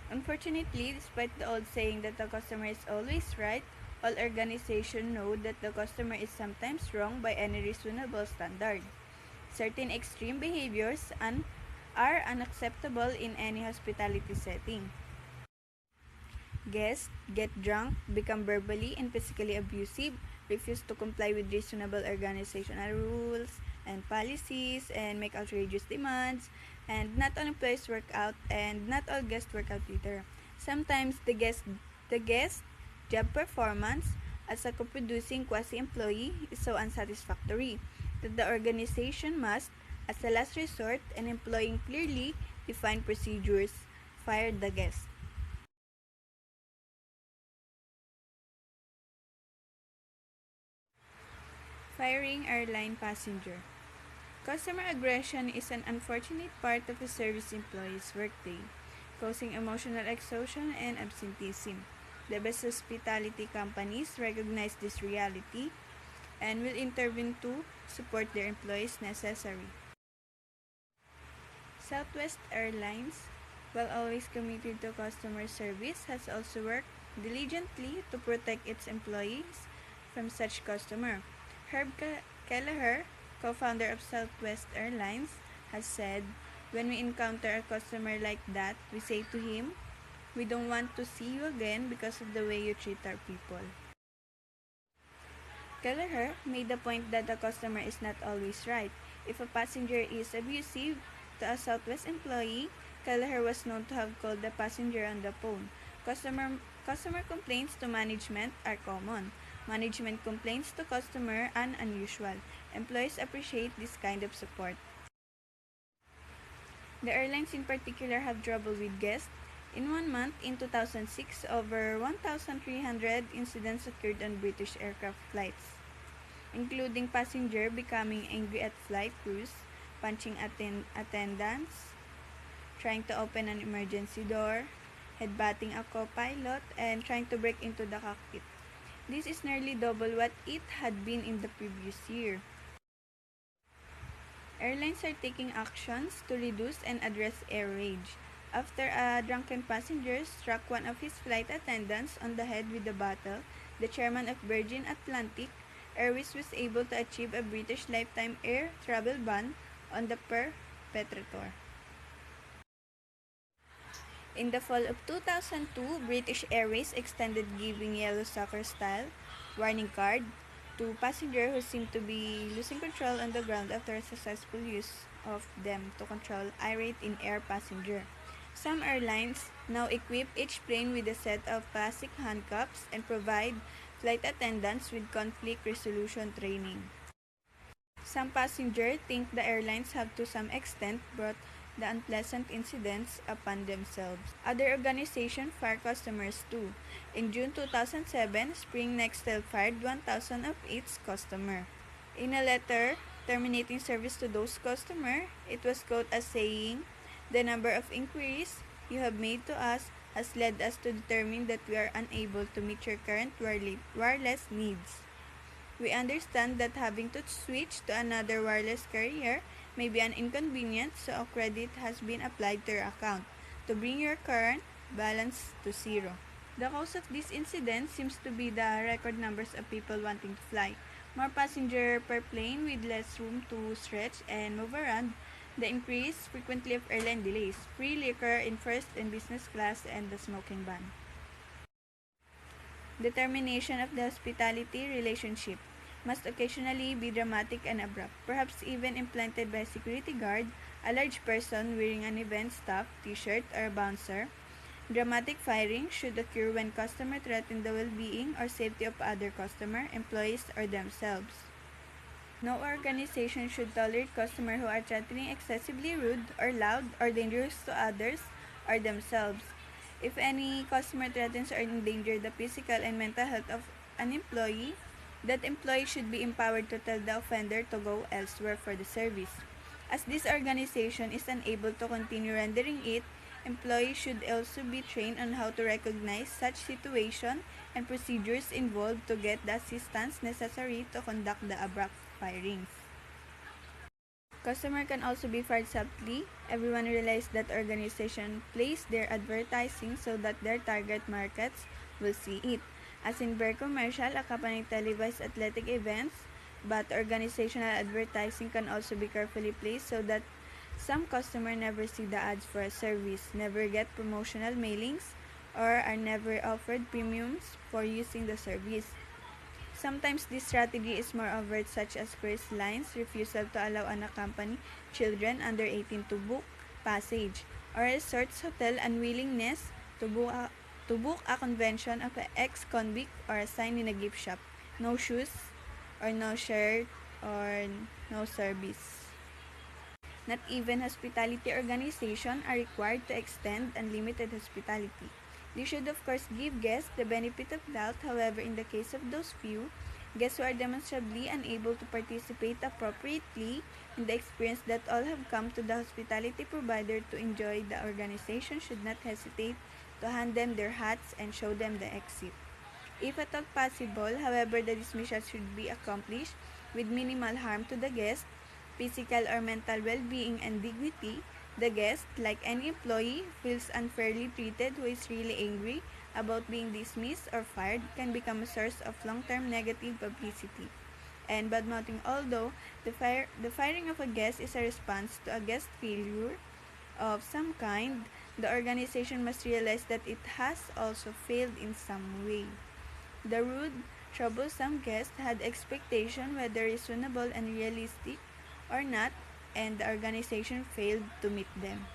Unfortunately, despite the old saying that the customer is always right, all organizations know that the customer is sometimes wrong by any reasonable standard. Certain extreme behaviors are unacceptable in any hospitality setting. Guests get drunk, become verbally and physically abusive, refuse to comply with reasonable organizational rules and policies, and make outrageous demands, and not all employees work out, and not all guests work out either. Sometimes the guest job performance as a co-producing quasi-employee is so unsatisfactory that the organization must, as a last resort and employing clearly defined procedures, fire the guest. Firing airline passenger. Customer aggression is an unfortunate part of a service employee's workday, causing emotional exhaustion and absenteeism. The best hospitality companies recognize this reality and will intervene to support their employees necessary. Southwest Airlines, while always committed to customer service, has also worked diligently to protect its employees from such customer. Herb Kelleher, co-founder of Southwest Airlines, has said, "When we encounter a customer like that, we say to him, 'We don't want to see you again because of the way you treat our people.'" Kelleher made the point that the customer is not always right. If a passenger is abusive to a Southwest employee, Kelleher was known to have called the passenger on the phone. Customer complaints to management are common. Management complaints to customer are unusual. Employees appreciate this kind of support. The airlines in particular have trouble with guests. In 1 month, in 2006, over 1,300 incidents occurred on British aircraft flights, including passenger becoming angry at flight crews, punching attendants, trying to open an emergency door, headbutting a co-pilot, and trying to break into the cockpit. This is nearly double what it had been in the previous year. Airlines are taking actions to reduce and address air rage. After a drunken passenger struck one of his flight attendants on the head with a bottle, the chairman of Virgin Atlantic Airways was able to achieve a British lifetime air travel ban on the perpetrator. In the fall of 2002, British Airways extended giving yellow soccer-style warning card to passengers who seemed to be losing control on the ground after a successful use of them to control irate in-air passenger. Some airlines now equip each plane with a set of plastic handcuffs and provide flight attendants with conflict resolution training. Some passengers think the airlines have to some extent brought the unpleasant incidents upon themselves. Other organizations fire customers too. In June 2007, Spring Nextel fired 1,000 of its customers. In a letter terminating service to those customers, it was quoted as saying, "The number of inquiries you have made to us has led us to determine that we are unable to meet your current wireless needs. We understand that having to switch to another wireless carrier may be an inconvenience, so a credit has been applied to your account to bring your current balance to zero." The cause of this incident seems to be the record numbers of people wanting to fly. More passenger per plane with less room to stretch and move around, the increase frequently of airline delays, free liquor in first and business class, and the smoking ban. Determination of the hospitality relationship must occasionally be dramatic and abrupt, perhaps even implanted by a security guard, a large person wearing an event staff t-shirt, or a bouncer. Dramatic firing should occur when customer threaten the well-being or safety of other customer, employees, or themselves. No organization should tolerate customers who are threatening, excessively rude, or loud, or dangerous to others or themselves. If any customer threatens or endangers the physical and mental health of an employee, that employee should be empowered to tell the offender to go elsewhere for the service. As this organization is unable to continue rendering it, employees should also be trained on how to recognize such situation and procedures involved to get the assistance necessary to conduct the abrupt firings. Customer can also be fired subtly. Everyone realizes that organization place their advertising so that their target markets will see it. As in Bear Commercial, a company televised athletic events, but organizational advertising can also be carefully placed so that some customers never see the ads for a service, never get promotional mailings, or are never offered premiums for using the service. Sometimes this strategy is more overt, such as cruise lines' refusal to allow unaccompanied children under 18 to book passage, or a resort's hotel unwillingness to book a convention of an ex-convict, or a sign in a gift shop, "No shoes," or "No shirt," or "No service." Not even hospitality organizations are required to extend unlimited hospitality. They should of course give guests the benefit of doubt, however in the case of those few, guests who are demonstrably unable to participate appropriately in the experience that all have come to the hospitality provider to enjoy, the organization should not hesitate to hand them their hats and show them the exit. If at all possible, however, the dismissal should be accomplished with minimal harm to the guest, physical or mental well-being and dignity. The guest, like any employee, feels unfairly treated who is really angry about being dismissed or fired can become a source of long-term negative publicity. And badmouthing, although the firing of a guest is a response to a guest failure of some kind, the organization must realize that it has also failed in some way. The rude, troublesome guest had expectation, whether reasonable and realistic or not, and the organization failed to meet them.